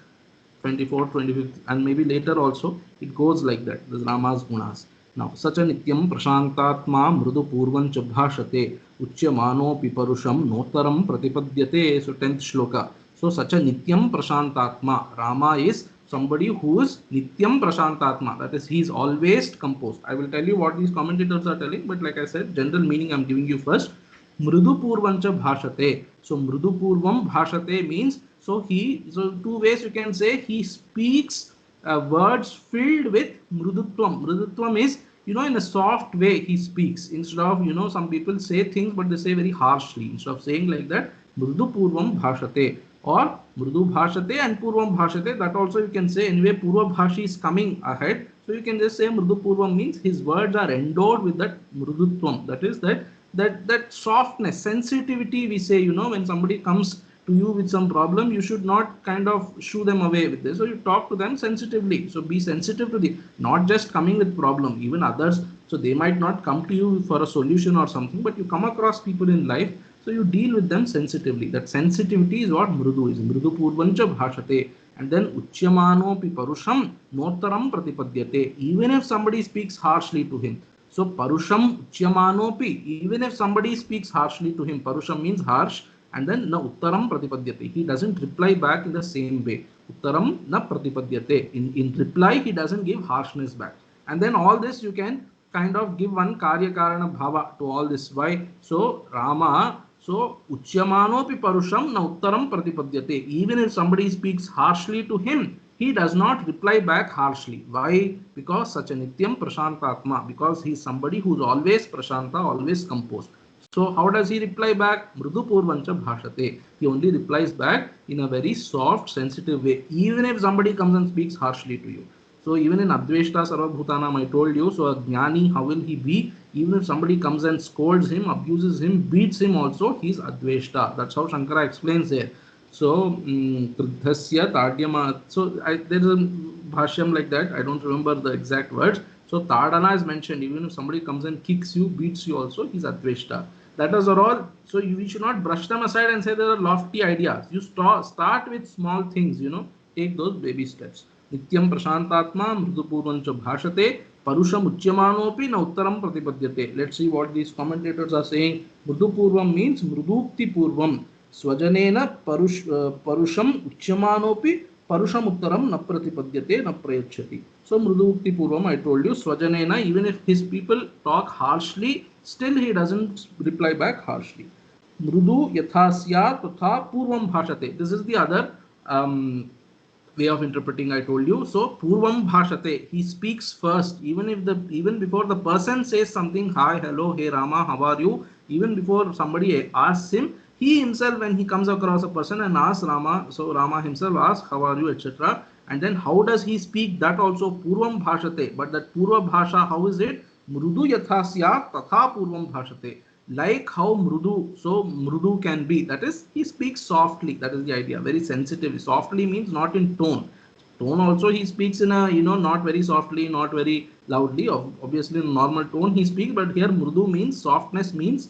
24, 25, and maybe later also, it goes like that. This Rama's gunas. Now, sacha nityam prashantatma mrudu purvan cha bhashate uchyamano piparusham notaram pratipadyate. So 10th shloka. So sacha nityam prashantatma. Rama is somebody who is nityam prashantatma. That is, he is always composed. I will tell you what these commentators are telling, but like I said, general meaning I am giving you first. Mrudu purvan cha bhashate. So mrudu purvam bhashate means, so two ways you can say, he speaks words filled with mrudutvam. Mrudutvam is, in a soft way he speaks. Instead of, some people say things, but they say very harshly. Instead of saying like that, mrudu purvam bhashate, or mrudu bhashate and purvam bhashate, that also you can say. Anyway, purva bhashi is coming ahead. So you can just say mrudu purvam means his words are endowed with that mrudutvam. That is that softness, sensitivity we say, when somebody comes to you with some problem, you should not kind of shoo them away with this. So you talk to them sensitively. So be sensitive to not just coming with problem, even others. So they might not come to you for a solution or something, but you come across people in life, so you deal with them sensitively. That sensitivity is what mrudu is. Mrudu purvancha bhashate. And then uchyamano pi parusham notaram pratipadyate. Even if somebody speaks harshly to him. So parusham uchyamano pi. Even if somebody speaks harshly to him, parusham means harsh. And then na uttaram pratipadyate. He doesn't reply back in the same way. Uttaram na pratipadyate. In reply, he doesn't give harshness back. And then all this you can kind of give one karya karana bhava to all this. Why? So Rama, so uchyamano pi parusham na uttaram pratipadyate. Even if somebody speaks harshly to him, he does not reply back harshly. Why? Because such a Nityam Prashantatma, because he is somebody who is always Prashanta, always composed. So how does he reply back? Mrudu Purvancha Bhashate. He only replies back in a very soft, sensitive way, even if somebody comes and speaks harshly to you. So even in Adveshta Sarvabhutanam, I told you, so a Jnani, how will he be? Even if somebody comes and scolds him, abuses him, beats him also, he is Adveshta. That's how Shankara explains there. So, Kruddhasya Tadyama. So, there is a bhashyam like that. I don't remember the exact words. So, Tadana is mentioned. Even if somebody comes and kicks you, beats you also, he's Adveshta. That is all. So, we should not brush them aside and say there are lofty ideas. You start with small things, take those baby steps. Nityam Prashantatma Mridupurvancha Bhashate Parusham Uchyamanopi na Uttaram Pratipadyate. Let's see what these commentators are saying. Mridupurvam means Mridukti Purvam. Swajanena Parusham Uchyamanopi Parusham Uttaram na Pratipadyate na Prayachati. So Mridukti Purvam, I told you, Swajanena, even if his people talk harshly, still he doesn't reply back harshly. Mrudu Yathasya Tatha Purvam Bhashate. This is the other way of interpreting, I told you. So Purvam Bhashate, he speaks first, even before the person says something, hi, hello, hey Rama, how are you, even before somebody asks him, he himself, when he comes across a person and asks Rama, so Rama himself asks, how are you, etc. And then how does he speak? That also Purvam Bhashate. But that Purva Bhasha, how is it? Mrudu Yathasya Tatha Purvam Bhashate. Like how Mrudu, so Mrudu can be, that is, he speaks softly. That is the idea, very sensitive. Softly means not in tone. Tone also he speaks in a, not very softly, not very loudly. Obviously in normal tone he speaks, but here Mrudu means, softness means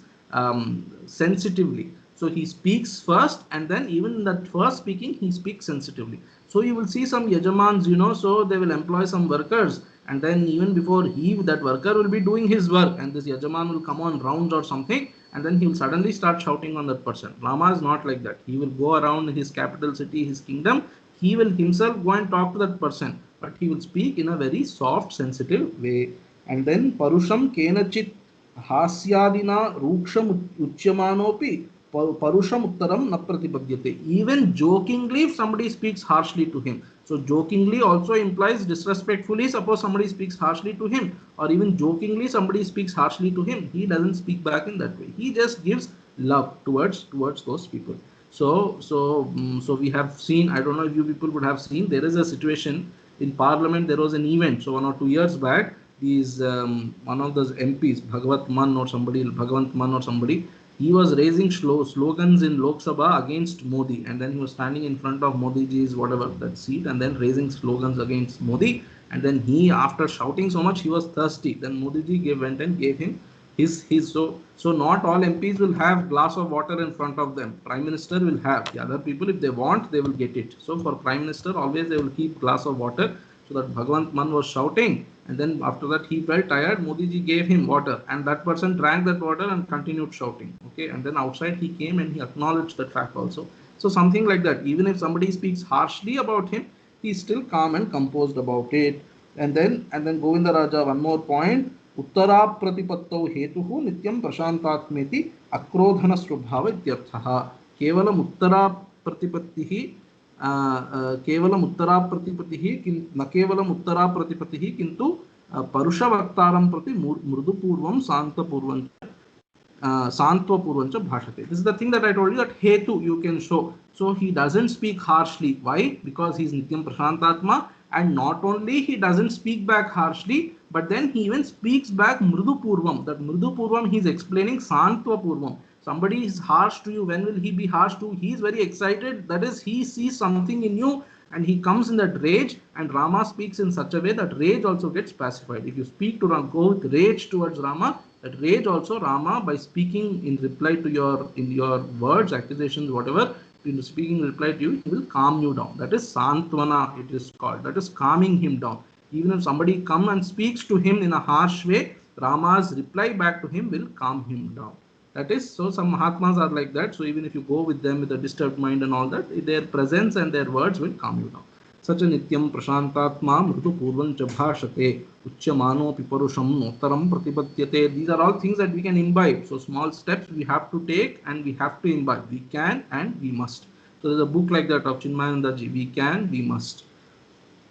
sensitively. So he speaks first, and then even in that first speaking, he speaks sensitively. So you will see some Yajamans, so they will employ some workers, and then even before that worker will be doing his work, and this Yajaman will come on rounds or something, and then he will suddenly start shouting on that person. Rama is not like that. He will go around his capital city, his kingdom, he will himself go and talk to that person, but he will speak in a very soft, sensitive way. And then Parusham Kenachit Hasyadina Ruksham Uchyamanopi Parusham Uttaram na Pratipadyate. Even jokingly, if somebody speaks harshly to him. So jokingly also implies disrespectfully. Suppose somebody speaks harshly to him, or even jokingly somebody speaks harshly to him, he doesn't speak back in that way. He just gives love towards those people. So we have seen, I don't know if you people would have seen, there is a situation in Parliament. There was an event. So 1 or 2 years back, these one of those MPs, Bhagwant Mann or somebody, he was raising slogans in Lok Sabha against Modi, and then he was standing in front of Modi ji's whatever that seat, and then raising slogans against Modi. And then he, after shouting so much, he was thirsty. Then Modi ji went and gave him his so not all MPs will have glass of water in front of them. Prime Minister will have. The other people, if they want, they will get it. So for Prime Minister, always they will keep glass of water. So that Bhagwant Mann was shouting, and then after that he felt tired. Modi ji gave him water, and that person drank that water and continued shouting. Okay, and then outside he came and he acknowledged that fact also. So something like that. Even if somebody speaks harshly about him, he is still calm and composed about it. And then Govinda Raja, one more point. Uttara Pratipattau Hetuhu Nityam Prashantatmeti Akrodhana Swabhava Ityarthaha. Kevalam Uttara Pratipattihi केवलम उत्तरा प्रतिपत्तिः न केवलम उत्तरा प्रतिपत्तिः किंतु परुषवक्तारं प्रति मृदुपूर्वं सांत्वपूर्वं च भाषते. This is the thing that I told you, that hetu you can show. So he doesn't speak harshly. Why? Because he is Nityam Prashantatma, and not only he doesn't speak back harshly, but then he even speaks back mridupurvam. That mridupurvam he is explaining santvapurvam. Somebody is harsh to you, when will he be harsh to you? He is very excited. That is, he sees something in you and he comes in that rage, and Rama speaks in such a way that rage also gets pacified. If you speak to Rama, go with rage towards Rama, that rage also Rama, by speaking in reply to your words, accusations, whatever, in speaking in reply to you, he will calm you down. That is Santvana, it is called. That is calming him down. Even if somebody comes and speaks to him in a harsh way, Rama's reply back to him will calm him down. That is, so some Mahatmas are like that. So even if you go with them with a disturbed mind and all that, their presence and their words will calm you down. Such a Nityam Prashantatma Mritu Purvam cha Bhashate Uchyamano Piparusham Notaram Pratipatyate. These are all things that we can imbibe. So small steps we have to take and we have to imbibe. We can and we must. So there's a book like that of Chinmayananda ji. We can, we must.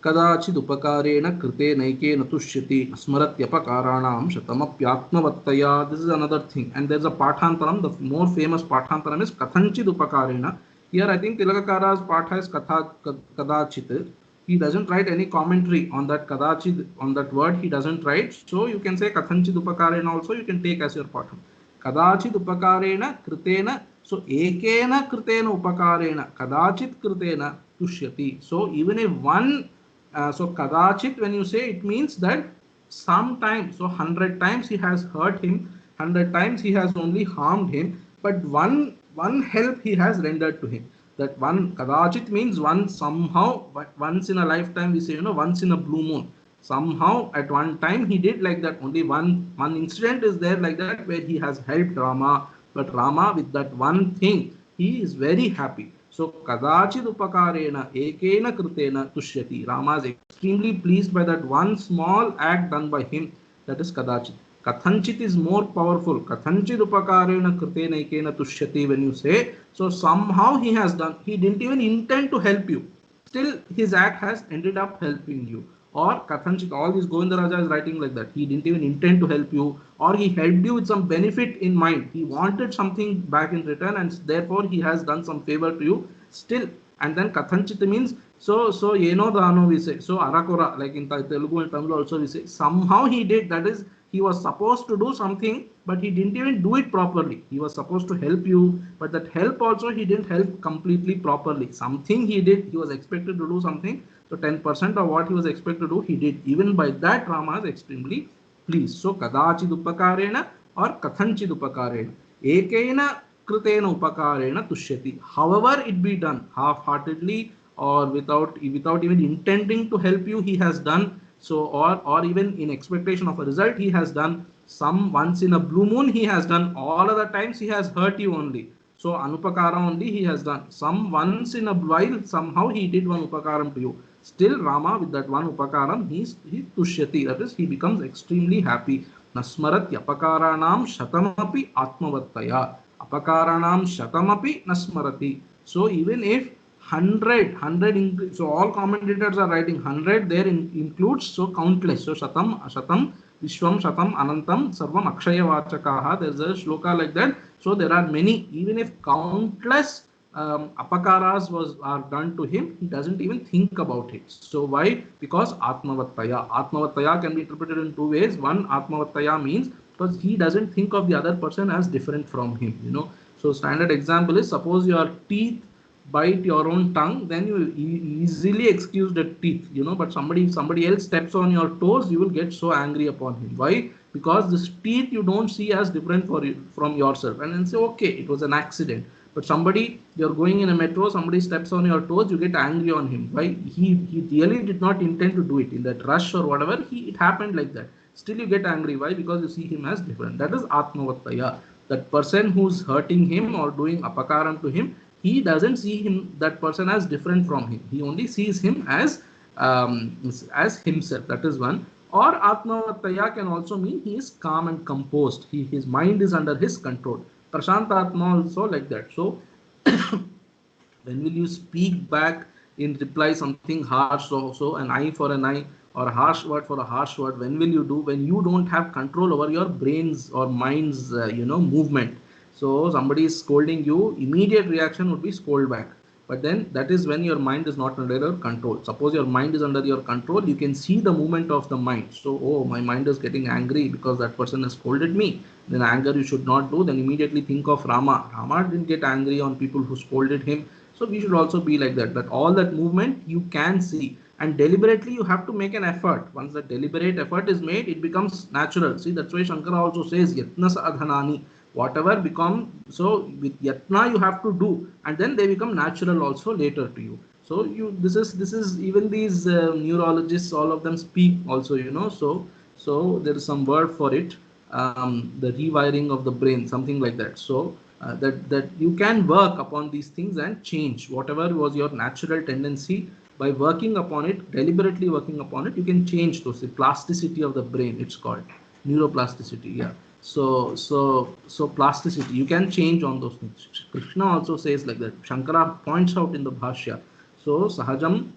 कदाचिदुपकारेण कृतेनैकेन तुष्यति स्मरत्यपकाराणां शतमप्यात्मवत्तया. This is another thing, and there's a pathantaram. The more famous pathantaram is kathanchidupakarena. Here I think Tilakakara's patha is kadachit. He doesn't write any commentary on that kadachid, on that word he doesn't write, so you can say kathanchidupakarena also, you can take as your patha. Kadachidupakarena kritena, so ekena kritena upakarena kadachit kritena tushyati. So even if one so kadachit, when you say, it means that sometimes, so 100 times he has hurt him, 100 times he has only harmed him, but one help he has rendered to him. That one kadachit means one somehow, but once in a lifetime, we say, once in a blue moon, somehow at one time he did like that. Only one incident is there like that, where he has helped Rama, but Rama, with that one thing, he is very happy. So kadachid upakarena ekena kritena tushyati. Rama is extremely pleased by that one small act done by him. That is kadachit. Kathanchit is more powerful. Kathanchid upakarena kritena ekena tushyati. When you say, so somehow he has done, he didn't even intend to help you, still his act has ended up helping you. Or Kathanchit, all this Govindaraja is writing like that. He didn't even intend to help you, or he helped you with some benefit in mind. He wanted something back in return, and therefore he has done some favor to you still. And then Kathanchit means, so yeno dano we say, so arakora, like in Telugu and Tamil also we say, somehow he did, that is, he was supposed to do something, but he didn't even do it properly. He was supposed to help you, but that help also he didn't help completely properly. Something he did, he was expected to do something, so 10% of what he was expected to do, he did. Even by that, Rama is extremely pleased. So kadachid upakarena or kathanchid upakarena ekena kritena upakarena tushyati. However it be done, half-heartedly or without even intending to help you, he has done so, or even in expectation of a result, he has done. Some once in a blue moon he has done, all other times he has hurt you only. So anupakara only he has done. Some once in a while somehow he did one upakaram to you. Still Rama, with that one upakaram, he tushyati, that is, he becomes extremely happy. Nasmarat apakaranam shatamapi atmavattaya. Apakaranam shatamapi nasmarati. So even if 100, so all commentators are writing 100, there includes, so countless. So shatam vishwam shatam anantam sarvam akshaya vachakaha. There's a shloka like that. So there are many, even if countless apakaras are done to him, he doesn't even think about it. So why? Because atmavattaya can be interpreted in two ways. One, atmavattaya means because he doesn't think of the other person as different from him. So standard example is, suppose your teeth bite your own tongue, then you will easily excuse the teeth, but somebody else steps on your toes, you will get so angry upon him. Why? Because this teeth you don't see as different from yourself, and then say, okay, it was an accident. But you're going in a metro, somebody steps on your toes, you get angry on him. Why? He really did not intend to do it. In that rush or whatever, it happened like that. Still you get angry. Why? Because you see him as different. That is atmavattaya. That person who's hurting him or doing apakaram to him, he doesn't see that person as different from him. He only sees him as himself. That is one. Or atmavattaya can also mean he is calm and composed. His mind is under his control. Prashantatma also like that. So when will you speak back in reply something harsh, so an eye for an eye or a harsh word for a harsh word? When will you do? When you don't have control over your brain's or mind's movement. So somebody is scolding you, immediate reaction would be scold back. But then that is when your mind is not under your control. Suppose your mind is under your control, you can see the movement of the mind. So, oh, my mind is getting angry because that person has scolded me. Then anger you should not do. Then immediately think of Rama. Rama didn't get angry on people who scolded him. So we should also be like that. That all that movement you can see. And deliberately you have to make an effort. Once the deliberate effort is made, it becomes natural. See, that's why Shankara also says, Yatna sadhanani. Whatever become, so with yatna you have to do, and then they become natural also later to you. So this is even these neurologists, all of them speak also, so there is some word for it, the rewiring of the brain, something like that. So that you can work upon these things and change whatever was your natural tendency. By working upon it, deliberately working upon it, you can change those. The plasticity of the brain, it's called neuroplasticity. Yeah. So plasticity, you can change on those things. Krishna also says like that. Shankara points out in the Bhashya. So sahajam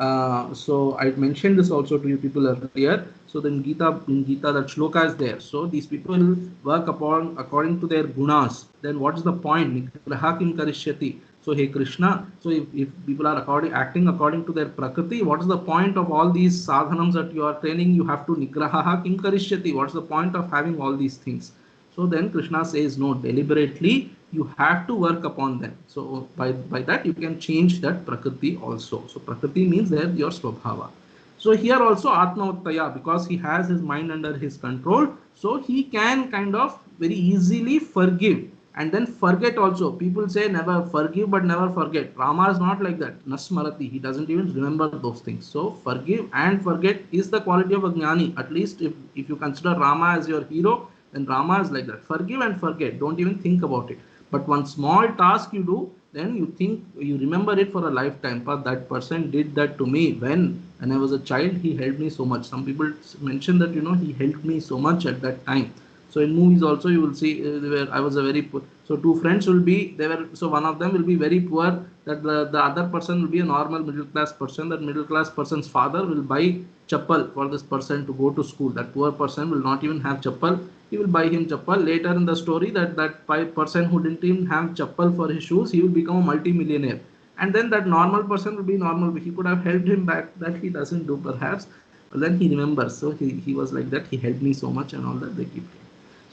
So I mentioned this also to you people earlier. So then in Gita that shloka is there. So these people work upon according to their gunas. Then what is the point? Nigraha kim karishyati. So hey Krishna, so if people are acting according to their prakriti, what is the point of all these sadhanams that you are training? You have to nigraha kim karishyati. What's the point of having all these things? So then Krishna says, no, deliberately you have to work upon them. So by that you can change that prakriti also. So prakriti means that your swabhava. So here also Atmavattaya, because he has his mind under his control, so he can kind of very easily forgive and then forget also. People say never forgive but never forget. Rama is not like that. Nasmarati, he doesn't even remember those things. So forgive and forget is the quality of a jnani. At least if you consider Rama as your hero, then Rama is like that. Forgive and forget. Don't even think about it. But one small task you do, then you remember it for a lifetime. But that person did that to me when I was a child. He helped me so much. Some people mention that he helped me so much at that time. So in movies also you will see where I was a very poor. So two friends will be they were so one of them will be very poor. That the other person will be a normal middle class person. That middle class person's father will buy chappal for this person to go to school. That poor person will not even have chappal. He will buy him chappal. Later in the story, that person who didn't even have chappal for his shoes, he will become a multi-millionaire. And then that normal person will be normal. He could have helped him back. That he doesn't do perhaps. But then he remembers. So he was like that. He helped me so much and all that. They keep.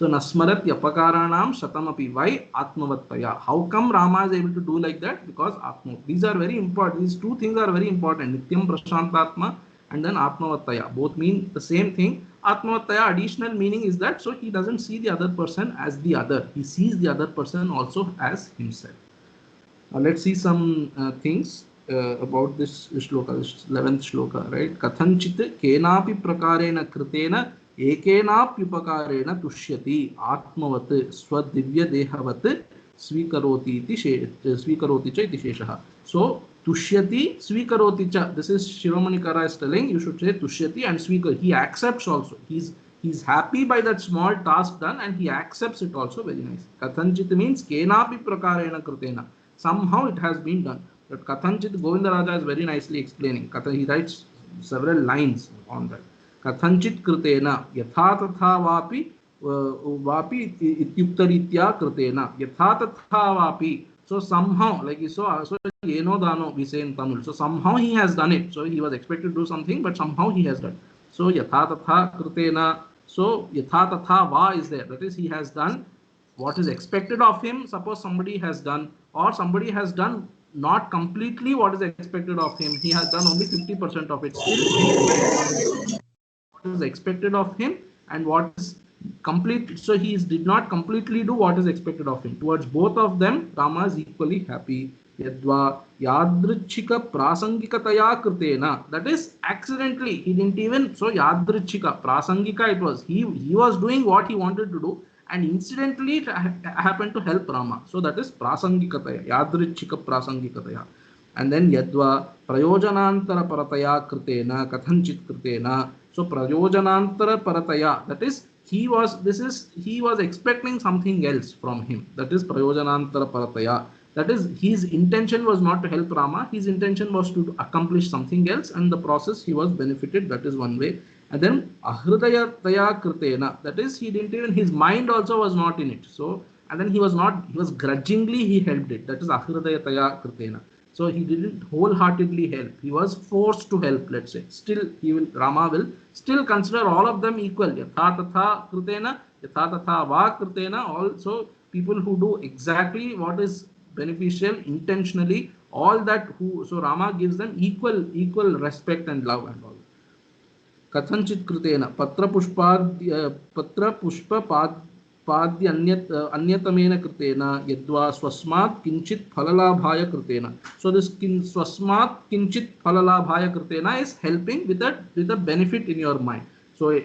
So Nasmarat Yapakaranam Shatamapi. Why Atmavattaya? How come Rama is able to do like that? Because Atma. These are very important. These two things are very important. Nityam Prashantatma and then Atmavattaya. Both mean the same thing. Atmavattaya additional meaning is that so he doesn't see the other person as the other. He sees the other person also as himself. Now let's see some things about this shloka, this 11th shloka, right? Kathanchit kenapi prakarena kritena ekenapyupakarena tushyati atmavat swadivya dehavat swikaroti cha iti sheshaha. So tushyati swikaroti cha. This is Shiromani Kara is telling you should say tushyati and swikar. He accepts also. He's happy by that small task done and he accepts it also. Very nice. Kathanchit means kenapi prakarena kritena. Somehow it has been done. But Kathanchit Govindaraja is very nicely explaining. He writes several lines on that. Kathanchit kritena yatha tatha vapi ityuktaritya kritena yatha tatha vapi. So somehow, like so yeno dano we say in Tamil. So somehow he has done it. So he was expected to do something, but somehow he has done. So yatha tatha kritena. So yatha tatha va is there. That is, he has done what is expected of him. Suppose somebody has done or somebody has done not completely what is expected of him. He has done only 50% of it. Still what is expected of him and what is complete. So he did not completely do what is expected of him. Towards both of them, Rama is equally happy. Yadva yadrichika prasangikataya kritena. That is accidentally. He didn't even so yadrichika prasangika. It was he was doing what he wanted to do, and incidentally it happened to help Rama. So that is prasangikataya. Yadrichika prasangikataya. And then yadva prayojanantara parataya kritena kathanchit kritena. So prayojanantara parataya, that is he was expecting something else from him. That is prayojanantara parataya. That is his intention was not to help Rama. His intention was to accomplish something else, and the process he was benefited. That is one way. And then ahridayataya kritena. That is he didn't even his mind also was not in it. So and then he was grudgingly he helped it. That is ahridayataya kritena. So he didn't wholeheartedly help. He was forced to help, let's say. Still, Rama will still consider all of them equal. Yatha tatha kritena, yatha tatha va kritena. Also, people who do exactly what is beneficial intentionally, all that so Rama gives them equal respect and love and all. Kathanchit kritena patra pushpa पाद्य अन्यतमेन कृतेन यद्वा स्वस्मात् किंचित फललाभाय कृतेन. So this swasmat kinchit falalabhaya kritena is helping with a benefit in your mind. So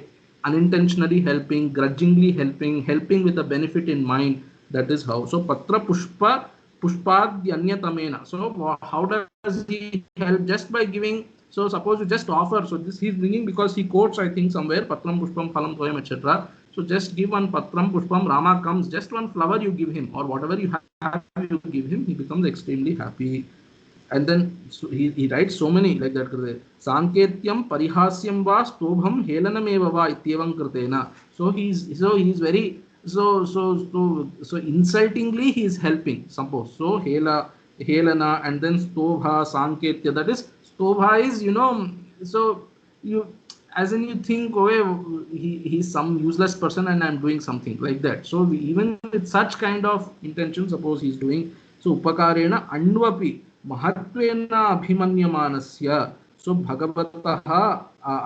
unintentionally helping, grudgingly helping with a benefit in mind. That is how. So patra pushpadya anyatamena. So how does he help? Just by giving. So suppose you just offer. So this he is bringing because he quotes I think somewhere patram pushpam phalam toyam etc. So just give one patram pushpam, Rama comes, just one flower you give him or whatever you have you give him, he becomes extremely happy. And then so he writes so many like that krite. Sanketyam parihasyam va stobham helanameva va ityevam kritena. So he's very so insultingly he is helping. Suppose so helana and then stobha sanketya. That is stobha is so you as in you think oh he's some useless person and I'm doing something like that. So even with such kind of intention, suppose he's doing so upakarena anvapi महत्वेन अभिमन्यमानस्य सो भगवतः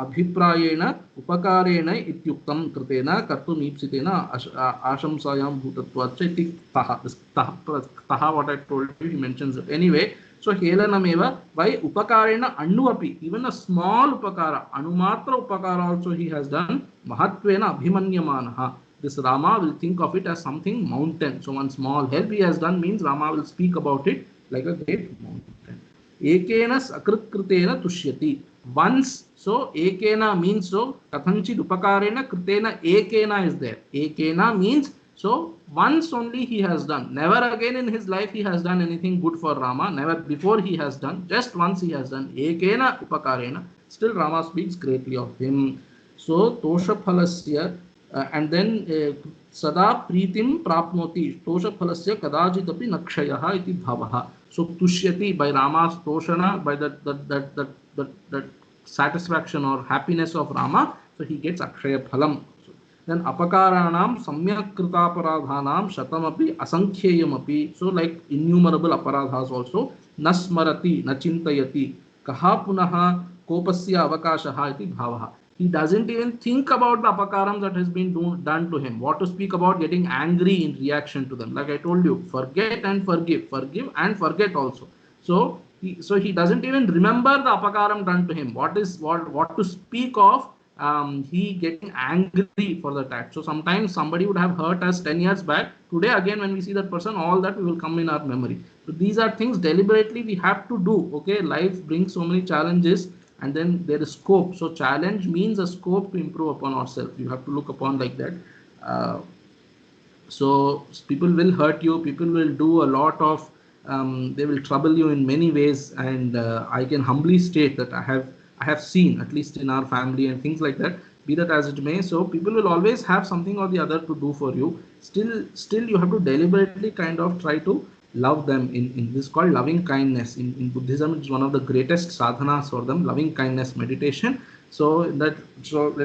अभिप्रायेण उपकारेण इत्युक्तं कृतेन कर्तुमीप्सितेन आशंसायां भूतत्वाच्च इति तः what I told you he mentions it anyway. So helanameva by upakareణ annuvapi, even a small upakara anumatra upakara also he has done mahatvena abhimanyamanaha. This Rama will think of it as something mountain. So one small help he has done means Rama will speak about it like a great mountain. Ekena sakritkritena tushyati. Once, so ekena means so kathanchid upakarena kritena ekena is there. Ekena means so once only he has done. Never again in his life he has done anything good for Rama. Never before he has done. Just once he has done. Ekena upakarena. Still Rama speaks greatly of him. So tosha phalasya and then sada pritim prapnoti tosha phalasya kadajit api nakshayah iti bhavah. So tushyati by Rama's toshana, by that satisfaction or happiness of Rama, so he gets akshaya phalam. Then apakaranam samyak kritaparadhanam shatamapi asankheyamapi. So like innumerable aparadhas also. Nasmarati nachintayati kaha punaha kopasya avakashaha iti bhavaha. He doesn't even think about the apakaram that has been done to him. What to speak about getting angry in reaction to them. Like I told you, forget and forgive, forgive and forget also. So he doesn't even remember the apakaram done to him. What to speak of he getting angry for that act. So sometimes somebody would have hurt us 10 years back. Today again when we see that person, all that will come in our memory. So these are things deliberately we have to do. Okay, life brings so many challenges. And then there is scope. So challenge means a scope to improve upon ourselves. You have to look upon like that. So people will hurt you. People will do a lot of. They will trouble you in many ways. And I can humbly state that I have seen, at least in our family and things like that. Be that as it may. So people will always have something or the other to do for you. Still you have to deliberately kind of try to love them in this called loving kindness. In Buddhism, it's one of the greatest sadhanas for them, loving kindness meditation. So let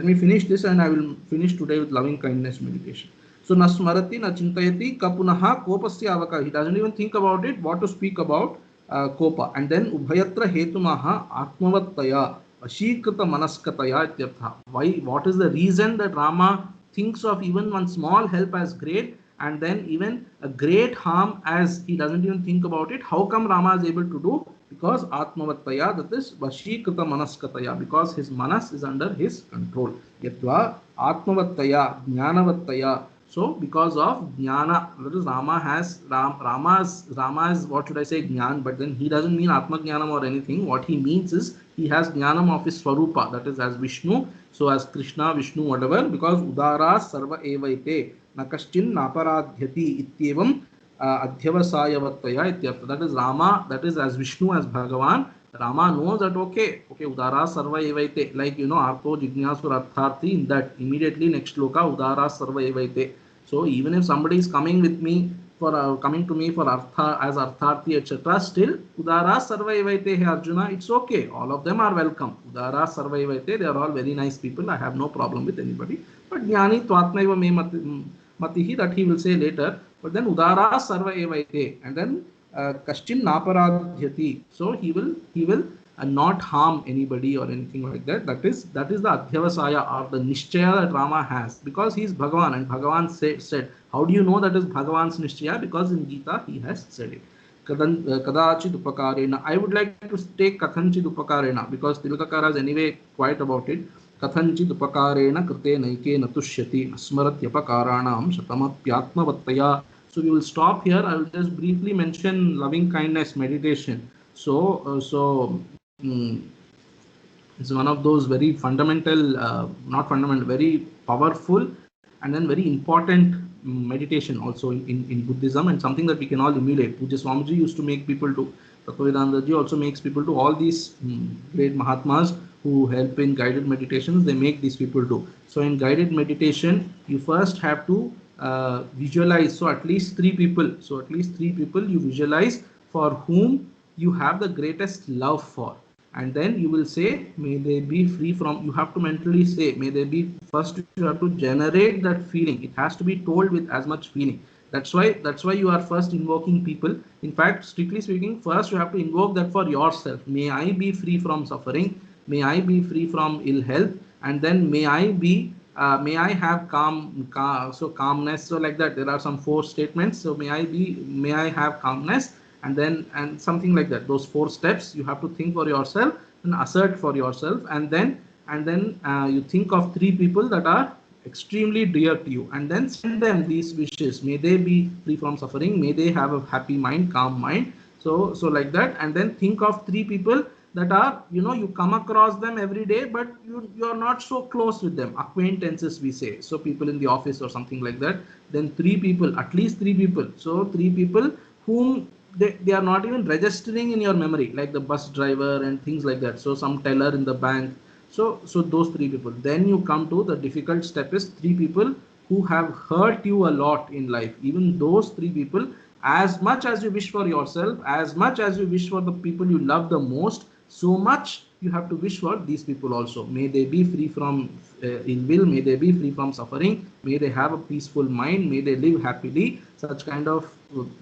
me finish this and I will finish today with loving kindness meditation. So nasmarati nachintayati kapunaha kopasya avaka. He doesn't even think about it, what to speak about kopa. And then ubhayatra hetumaha atmavattaya vashikrita manaskataya ityartha. Why? What is the reason that Rama thinks of even one small help as great, and then even a great harm as he doesn't even think about it? How come Rama is able to do? Because atmavattaya, that is vashikrita manaskataya, because his manas is under his control. Yatva atmavattaya jnanavattaya. So because of jnana, that is Rama is what should I say, jnan, but then he doesn't mean atma jnanam or anything. What he means is he has jnanam of his swarupa, that is as Vishnu, so as Krishna, Vishnu, whatever, because udara sarva evaite nakaschin naparadhyati ityevam adhyavasayavattaya ityartha. That is Rama, that is as Vishnu, as Bhagavan. Rama knows that okay, udara sarva evaite, like artho jignasur artharthi, in that immediately next shloka udara sarva evaite. So even if somebody is coming with me for coming to me for artha as artharthi etc., still udara sarva evaite, hey Arjuna, it's okay, all of them are welcome. Udara sarva evaite, they are all very nice people, I have no problem with anybody. But jnani twatmaiva me matihi, that he will say later. But then udara sarva evaite, and then kaschin naparadhyati, so he will not harm anybody or anything like that. That is the adhyavasaya or the nishchaya that Rama has, because he is Bhagavan, and Bhagavan said, how do you know that is Bhagavan's nishchaya? Because in Gita he has said it. Kadachid upakarena. I would like to take kathanchid upakarena, because Tilakakara is anyway quiet about it. Kathanchid upakarena krite naike natushyati asmaratyapakaranam shatamapyatmavattaya. So we will stop here. I will just briefly mention loving kindness meditation. So it's one of those very fundamental, not fundamental, very powerful and then very important meditation also in Buddhism, and something that we can all emulate. Pujya Swamiji used to make people to Tatavidananda ji also makes people do all these great Mahatmas who help in guided meditations. They make these people do. So in guided meditation, you first have to visualize. So at least three people. So at least three people you visualize for whom you have the greatest love for, and then you will say, may they be free from. You have to mentally say, may they be. First, you have to generate that feeling. It has to be told with as much feeling. That's why you are first invoking people. In fact, strictly speaking, first you have to invoke that for yourself. May I be free from suffering, may I be free from ill health, and then may I have so calmness. So like that, there are some four statements. So may I have calmness, and then and something like that. Those four steps you have to think for yourself and assert for yourself, and then you think of three people that are extremely dear to you, and then send them these wishes. May they be free from suffering, may they have a happy mind, calm mind. So like that, and then think of three people that are, you come across them every day, but you are not so close with them, acquaintances we say, so people in the office or something like that. Then three people, at least three people. So three people whom they are not even registering in your memory, like the bus driver and things like that, so some teller in the bank. So those three people. Then you come to the difficult step, is three people who have hurt you a lot in life. Even those three people, as much as you wish for yourself, as much as you wish for the people you love the most, so much you have to wish for these people also. May they be free from ill will, may they be free from suffering, may they have a peaceful mind, may they live happily. Such kind of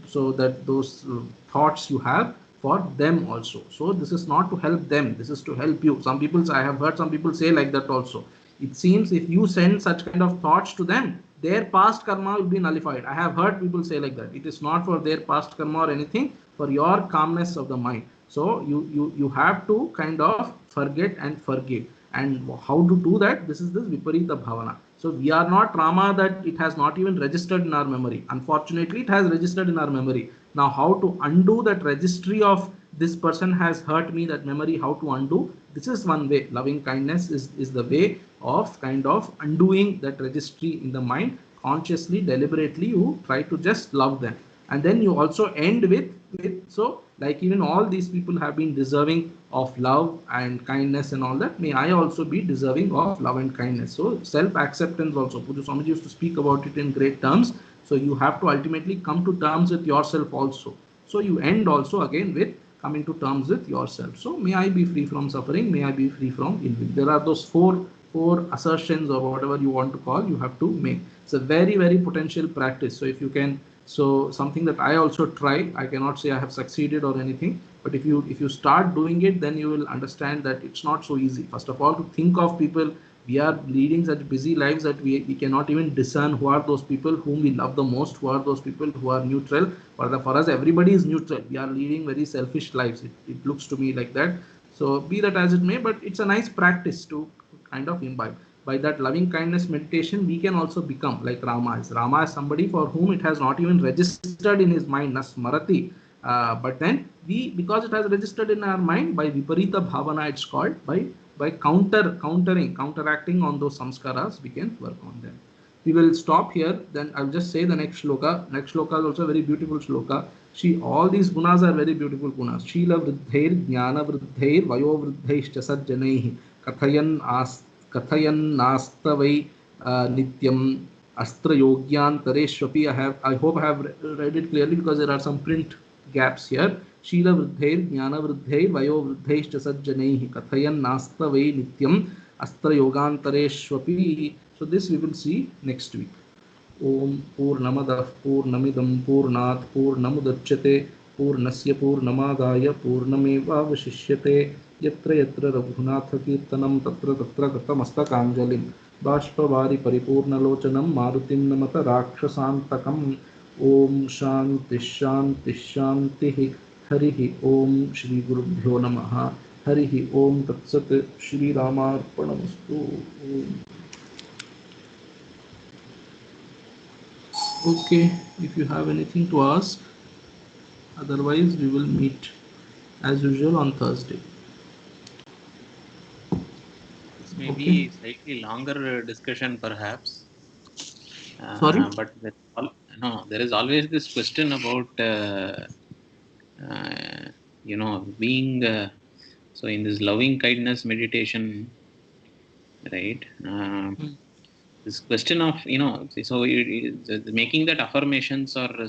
so that those thoughts you have for them also. So this is not to help them, this is to help you. Some people, I have heard some people say like that also. It seems if you send such kind of thoughts to them, their past karma will be nullified. I have heard people say like that. It is not for their past karma or anything, for your calmness of the mind. So you have to kind of forget and forgive. And how to do that? This is this viparita bhavana. So we are not Rama, that it has not even registered in our memory. Unfortunately, it has registered in our memory. Now how to undo that registry of this person has hurt me, that memory, how to undo? This is one way. Loving kindness is the way of kind of undoing that registry in the mind. Consciously, deliberately, you try to just love them. And then you also end with so like, even all these people have been deserving of love and kindness and all that, may I also be deserving of love and kindness. So self acceptance also, Puja Swamiji used to speak about it in great terms. So you have to ultimately come to terms with yourself also. So you end also again with coming to terms with yourself. So may I be free from suffering, may I be free from ill will. There are those four assertions, or whatever you want to call, you have to make. It's a very, very potential practice. So if you can, so something that I also try, I cannot say I have succeeded or anything, but if you start doing it, then you will understand that it's not so easy. First of all, to think of people. We are leading such busy lives that we cannot even discern who are those people whom we love the most, who are those people who are neutral. For us, everybody is neutral. We are leading very selfish lives. It looks to me like that. So be that as it may, but it's a nice practice to kind of imbibe. By that loving kindness meditation, we can also become like Rama is. Rama is somebody for whom it has not even registered in his mind, nasmarati. But then because it has registered in our mind, by viparita bhavana, it's called, by counteracting on those samskaras, we can work on them. We will stop here. Then I'll just say the next shloka. Next shloka is also a very beautiful shloka. All these gunas are very beautiful gunas. Shila vruddhair jnana vruddhair vayo vruddhaischa sajjanaihi kathayan nastavai nityam astra yogyantareshwapi. I hope I have read it clearly, because there are some print gaps here. Shila vruddhair jnana vruddhair vayo vruddhaischa sajjanaihi kathayan nastavai nityam astra yogantareshwapi. So this we will see next week. Om Purnamadah Purnamidam Purnat Purnamudachyate Purnasya Purnamadaya Purnamevavashishyate Yatra Yatra Raghunath Kirtanam Tatra Tatra Gatamastakанjalim Bashpavari Paripurnalochanam Marutim Namata Rakshasantakam. Om Shanti Shanti Shanti. Harihi Om Shri Gurubhyo Namaha. Harihi Om Tatsat. Shri Ramarpanamastu. Okay, if you have anything to ask, otherwise we will meet as usual on Thursday. This may be slightly longer discussion perhaps. Sorry? But there is always this question about being so in this loving kindness meditation, right? This question of so making that affirmations or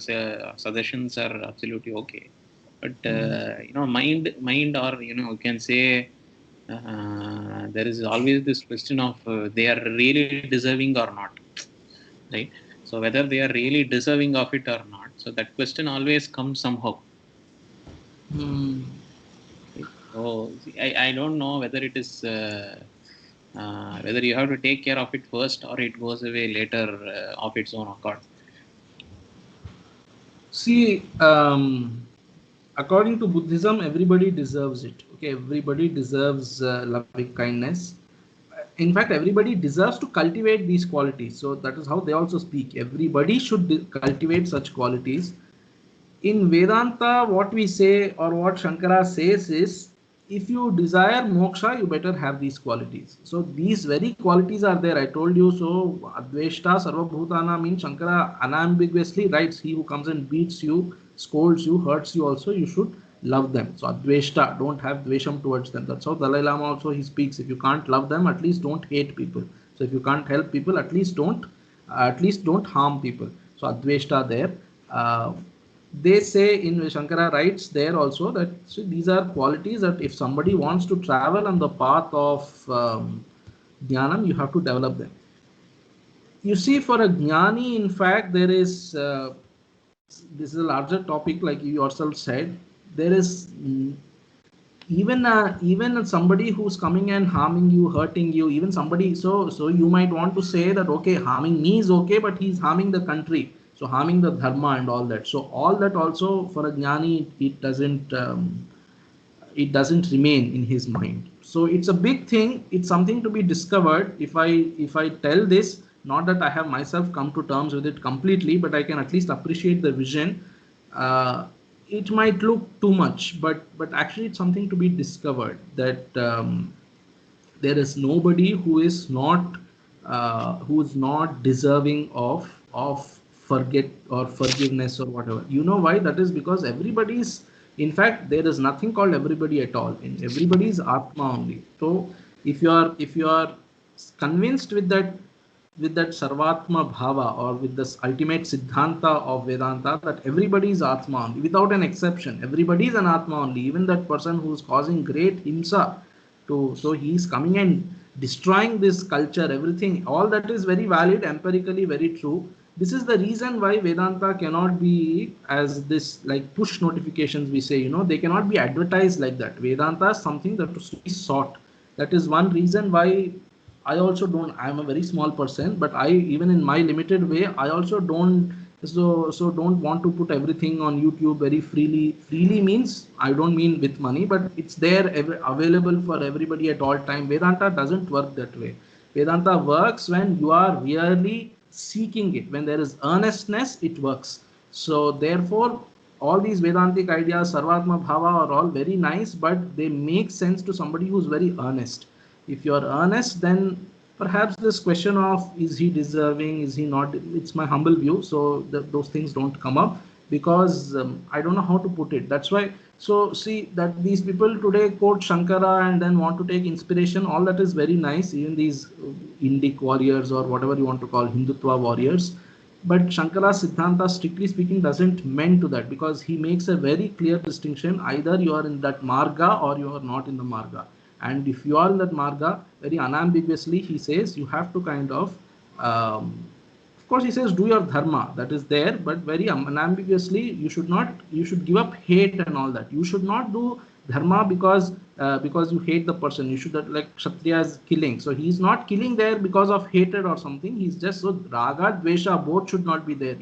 suggestions are absolutely okay, but mind, or you can say there is always this question of they are really deserving or not, right? So whether they are really deserving of it or not, so that question always comes somehow. So I don't know whether it is whether you have to take care of it first or it goes away later of its own accord. See, according to Buddhism, everybody deserves it. Okay, everybody deserves loving kindness. In fact, everybody deserves to cultivate these qualities. So that is how they also speak. Everybody should cultivate such qualities. In Vedanta, what we say or what Shankara says is, if you desire moksha, you better have these qualities. So these very qualities are there. I told you. So Adveshta Sarvabhutana means Shankara unambiguously writes, he who comes and beats you, scolds you, hurts you also, you should love them. So Adveshta, don't have dvesham towards them. That's how Dalai Lama also he speaks. If you can't love them, at least don't hate people. So if you can't help people, at least don't harm people. So Adveshta there. They say in Shankara writes there also that these are qualities that if somebody wants to travel on the path of Jnanam, you have to develop them. You see, for a Jnani, in fact, there is, this is a larger topic like you yourself said, there is even somebody who's coming and harming you, hurting you, even somebody, so you might want to say that, okay, harming me is okay, but he's harming the country. So harming the dharma and all that. So all that also for a jnani, it doesn't remain in his mind. So it's a big thing. It's something to be discovered. If I tell this, not that I have myself come to terms with it completely, but I can at least appreciate the vision. It might look too much, but actually it's something to be discovered, that there is nobody who is not deserving of forget or forgiveness or whatever. You know why? That is because everybody's, in fact, there is nothing called everybody at all. In everybody's atma only. So if you are convinced with that sarvatma bhava, or with this ultimate siddhanta of Vedanta, that everybody is atma only without an exception, everybody is an atma only, even that person who is causing great himsa to, so he is coming and destroying this culture, everything, all that is very valid, empirically very true. This is the reason why Vedanta cannot be as this, like push notifications we say, they cannot be advertised like that. Vedanta is something that is to be sought. That is one reason why I also don't, I'm a very small person, but I, even in my limited way, I also don't, don't want to put everything on YouTube very freely. Freely means, I don't mean with money, but it's there available for everybody at all time. Vedanta doesn't work that way. Vedanta works when you are really seeking it. When there is earnestness, it works. So therefore, all these Vedantic ideas, Sarvatma Bhava, are all very nice, but they make sense to somebody who's very earnest. If you are earnest, then perhaps this question of is he deserving, is he not, it's my humble view. So those things don't come up, because I don't know how to put it. That's why. So see that these people today quote Shankara and then want to take inspiration. All that is very nice. Even these Indic warriors, or whatever you want to call Hindutva warriors. But Shankara's Siddhanta, strictly speaking, doesn't meant to that, because he makes a very clear distinction. Either you are in that marga or you are not in the marga. And if you are in that marga, very unambiguously, he says you have to kind of course, he says do your dharma, that is there, but very unambiguously, you should give up hate and all that. You should not do dharma because you hate the person. You should, like Kshatriya is killing. So he's not killing there because of hatred or something. He's just, so raga, dvesha, both should not be there,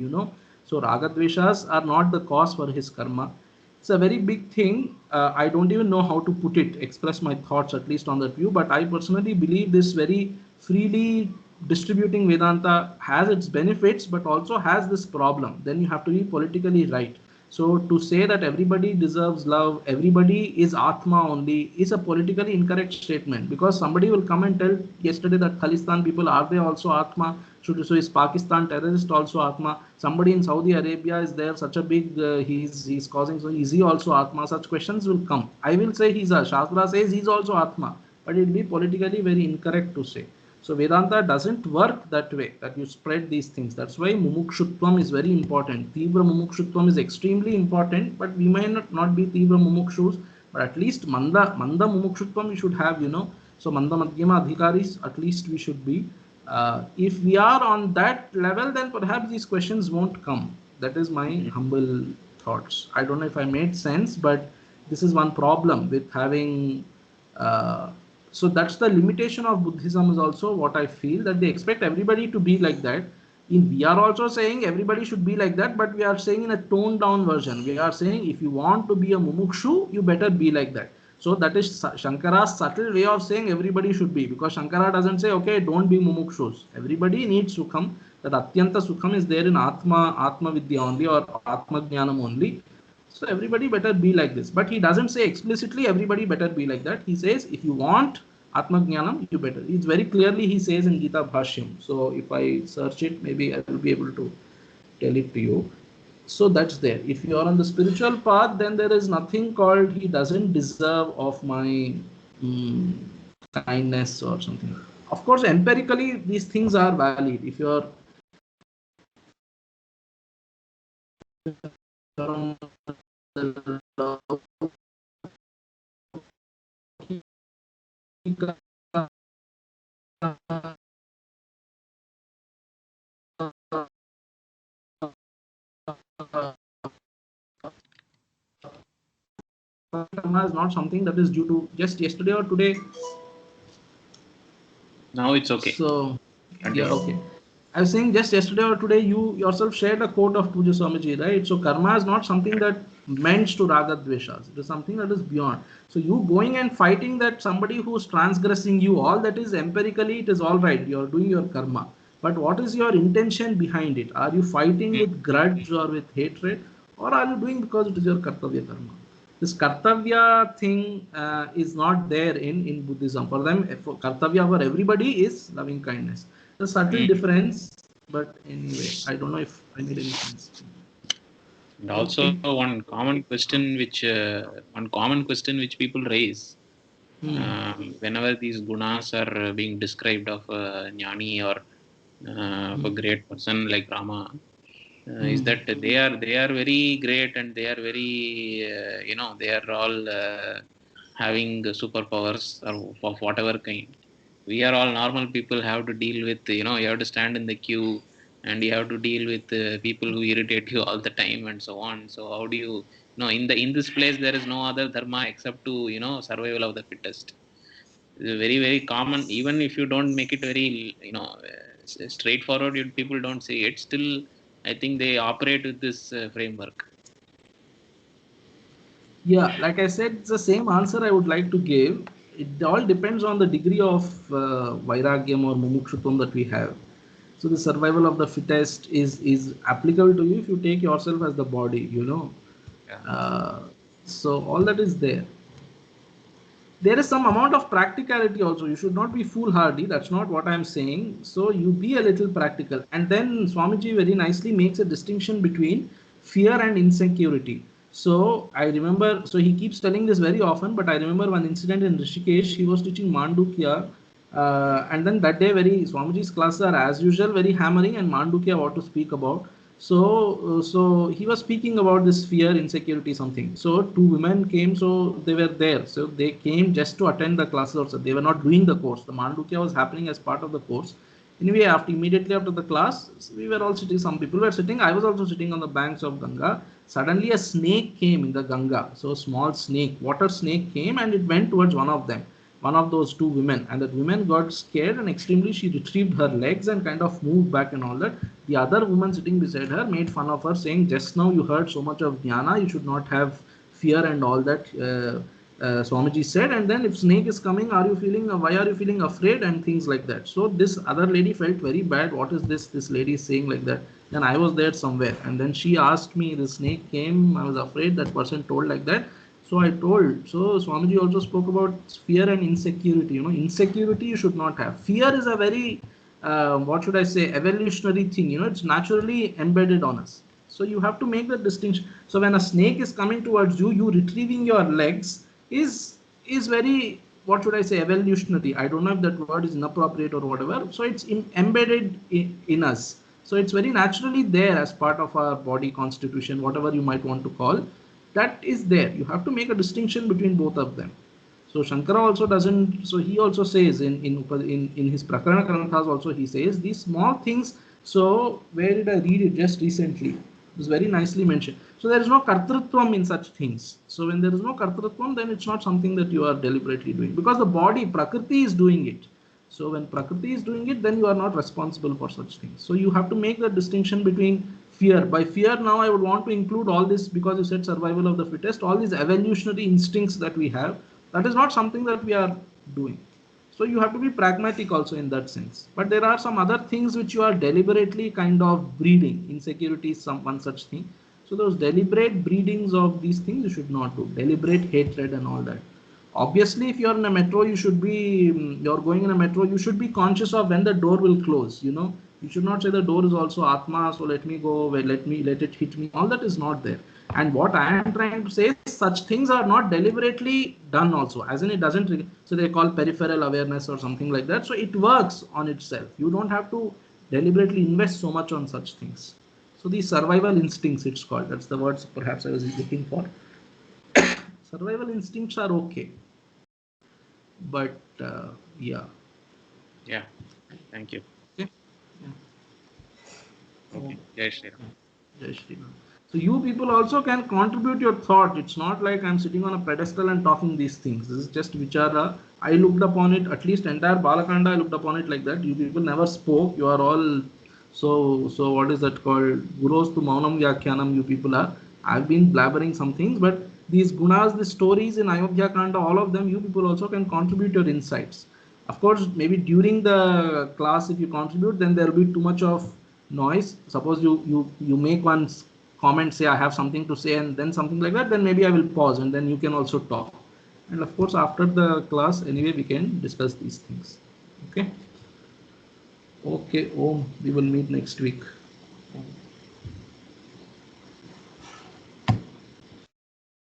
So raga, dveshas are not the cause for his karma. It's a very big thing. I don't even know how to put it, express my thoughts at least on that view, but I personally believe this very freely distributing Vedanta has its benefits, but also has this problem. Then you have to be politically right. So to say that everybody deserves love, everybody is Atma only, is a politically incorrect statement, because somebody will come and tell yesterday that Khalistan people, are they also Atma? So is Pakistan terrorist also Atma? Somebody in Saudi Arabia is there, such a big, he's causing, so is he also Atma? Such questions will come. I will say he's a, Shastra says he's also Atma, but it will be politically very incorrect to say. So Vedanta doesn't work that way, that you spread these things. That's why Mumukshutvam is very important. Tivra Mumukshutvam is extremely important, but we might not be Tivra Mumukshus, but at least Manda Mumukshutvam we should have, So Manda Madhyama Adhikaris, at least we should be. If we are on that level, then perhaps these questions won't come. That is my humble thoughts. I don't know if I made sense, but this is one problem with having so that's the limitation of Buddhism, is also what I feel, that they expect everybody to be like that. We are also saying everybody should be like that, but we are saying in a toned down version. We are saying if you want to be a mumukshu, you better be like that. So that is Shankara's subtle way of saying everybody should be, because Shankara doesn't say, okay, don't be mumukshus. Everybody needs sukham. That atyanta sukham is there in Atma Vidya only, or Atma Jnanam only. So everybody better be like this. But he doesn't say explicitly everybody better be like that. He says if you want Atma Jnanam, you better. It's very clearly he says in Gita Bhashyam. So if I search it, maybe I will be able to tell it to you. So that's there. If you are on the spiritual path, then there is nothing called he doesn't deserve of my kindness or something. Of course, empirically, these things are valid. If you are karma is not something that is due to just yesterday or today. Now it's okay. So, yeah, okay. I was saying just yesterday or today, you yourself shared a quote of Puja Swamiji, right? So, karma is not something that meant to raga dveshas. It is something that is beyond. So, you going and fighting that somebody who's transgressing you, all that is empirically, it is all right. You are doing your karma. But what is your intention behind it? Are you fighting with grudge or with hatred? Or are you doing because it is your kartavya karma? This kartavya thing is not there in Buddhism. For them, kartavya for everybody is loving kindness. The subtle difference, but anyway, I don't know if I made any sense. And also one common question which people raise whenever these gunas are being described of a jnani or of a great person like Rama. Is that they are very great, and they are very they are all having superpowers or of whatever kind. We are all normal people, have to deal with, you have to stand in the queue, and you have to deal with people who irritate you all the time and so on. So how do you, in this place there is no other dharma except to survival of the fittest. It's very very common. Even if you don't make it very straightforward, people don't say it. Still, I think they operate with this framework. Yeah, like I said, it's the same answer I would like to give. It all depends on the degree of vairagyam or mumukshutvam that we have. So the survival of the fittest is applicable to you if you take yourself as the body, Yeah. So all that is there. There is some amount of practicality also. You should not be foolhardy. That's not what I'm saying. So you be a little practical. And then Swamiji very nicely makes a distinction between fear and insecurity. So I remember, so he keeps telling this very often, but I remember one incident in Rishikesh. He was teaching Mandukya. And then that day, Swamiji's classes are as usual, very hammering, and Mandukya what to speak about. So he was speaking about this fear, insecurity, something. So two women came, so they were there. So they came just to attend the classes also. They were not doing the course. The Mandukya was happening as part of the course. Anyway, immediately after the class, we were all sitting, some people were sitting. I was also sitting on the banks of Ganga. Suddenly a snake came in the Ganga. So a small snake, water snake came, and it went towards one of them, one of those two women, and that woman got scared, and extremely she retrieved her legs and kind of moved back and all that. The other woman sitting beside her made fun of her, saying, just now you heard so much of jnana, you should not have fear and all that. Swamiji said, and then if snake is coming, are you feeling, why are you feeling afraid, and things like that. So this other lady felt very bad. What is this lady is saying like that? Then I was there somewhere, and then she asked me, the snake came, I was afraid, that person told like that. So I told. So Swamiji also spoke about fear and insecurity. You know, insecurity you should not have. Fear is a very what should I say, evolutionary thing. You know, it's naturally embedded on us. So you have to make the distinction. So when a snake is coming towards you, you retrieving your legs is very, what should I say, evolutionary. I don't know if that word is inappropriate or whatever. So it's embedded in us. So it's very naturally there as part of our body constitution, whatever you might want to call. That is there. You have to make a distinction between both of them. So Shankara also doesn't. So he also says in his Prakarana Granthas also he says these small things. So where did I read it just recently? It was very nicely mentioned. So there is no kartrutvam in such things. So when there is no kartrutvam, then it's not something that you are deliberately doing, because the body, Prakriti, is doing it. So when Prakriti is doing it, then you are not responsible for such things. So you have to make the distinction between fear. By fear now I would want to include all this, because you said survival of the fittest, all these evolutionary instincts that we have. That is not something that we are doing. So you have to be pragmatic also in that sense. But there are some other things which you are deliberately kind of breeding. Insecurity is one such thing. So those deliberate breedings of these things you should not do. Deliberate hatred and all that. Obviously, if you are in a metro, you should be, you're going in a metro, you should be conscious of when the door will close. You know, you should not say the door is also Atma, so let me go, let it hit me. All that is not there. And what I am trying to say is such things are not deliberately done also, as in it doesn't, so they call peripheral awareness or something like that. So it works on itself. You don't have to deliberately invest so much on such things. So these survival instincts, it's called. That's the words perhaps I was looking for. Survival instincts are okay. But yeah. Yeah. Thank you. Okay. Yeah. Okay. Jai Shri Ram. Jai Shri Ram. So you people also can contribute your thought. It's not like I'm sitting on a pedestal and talking these things. This is just vichara. I looked upon it, at least entire Balakanda, I looked upon it like that. You people never spoke. You are all so what is that called? Gurus to Maunam Vyakhyanam, you people are. I've been blabbering some things, but these gunas, the stories in Ayodhya Kanda, all of them, you people also can contribute your insights. Of course, maybe during the class, if you contribute, then there will be too much of noise. Suppose you make one comment, say I have something to say, and then something like that, then maybe I will pause and then you can also talk. And of course, after the class, anyway, we can discuss these things. Okay. Okay, Om, we will meet next week.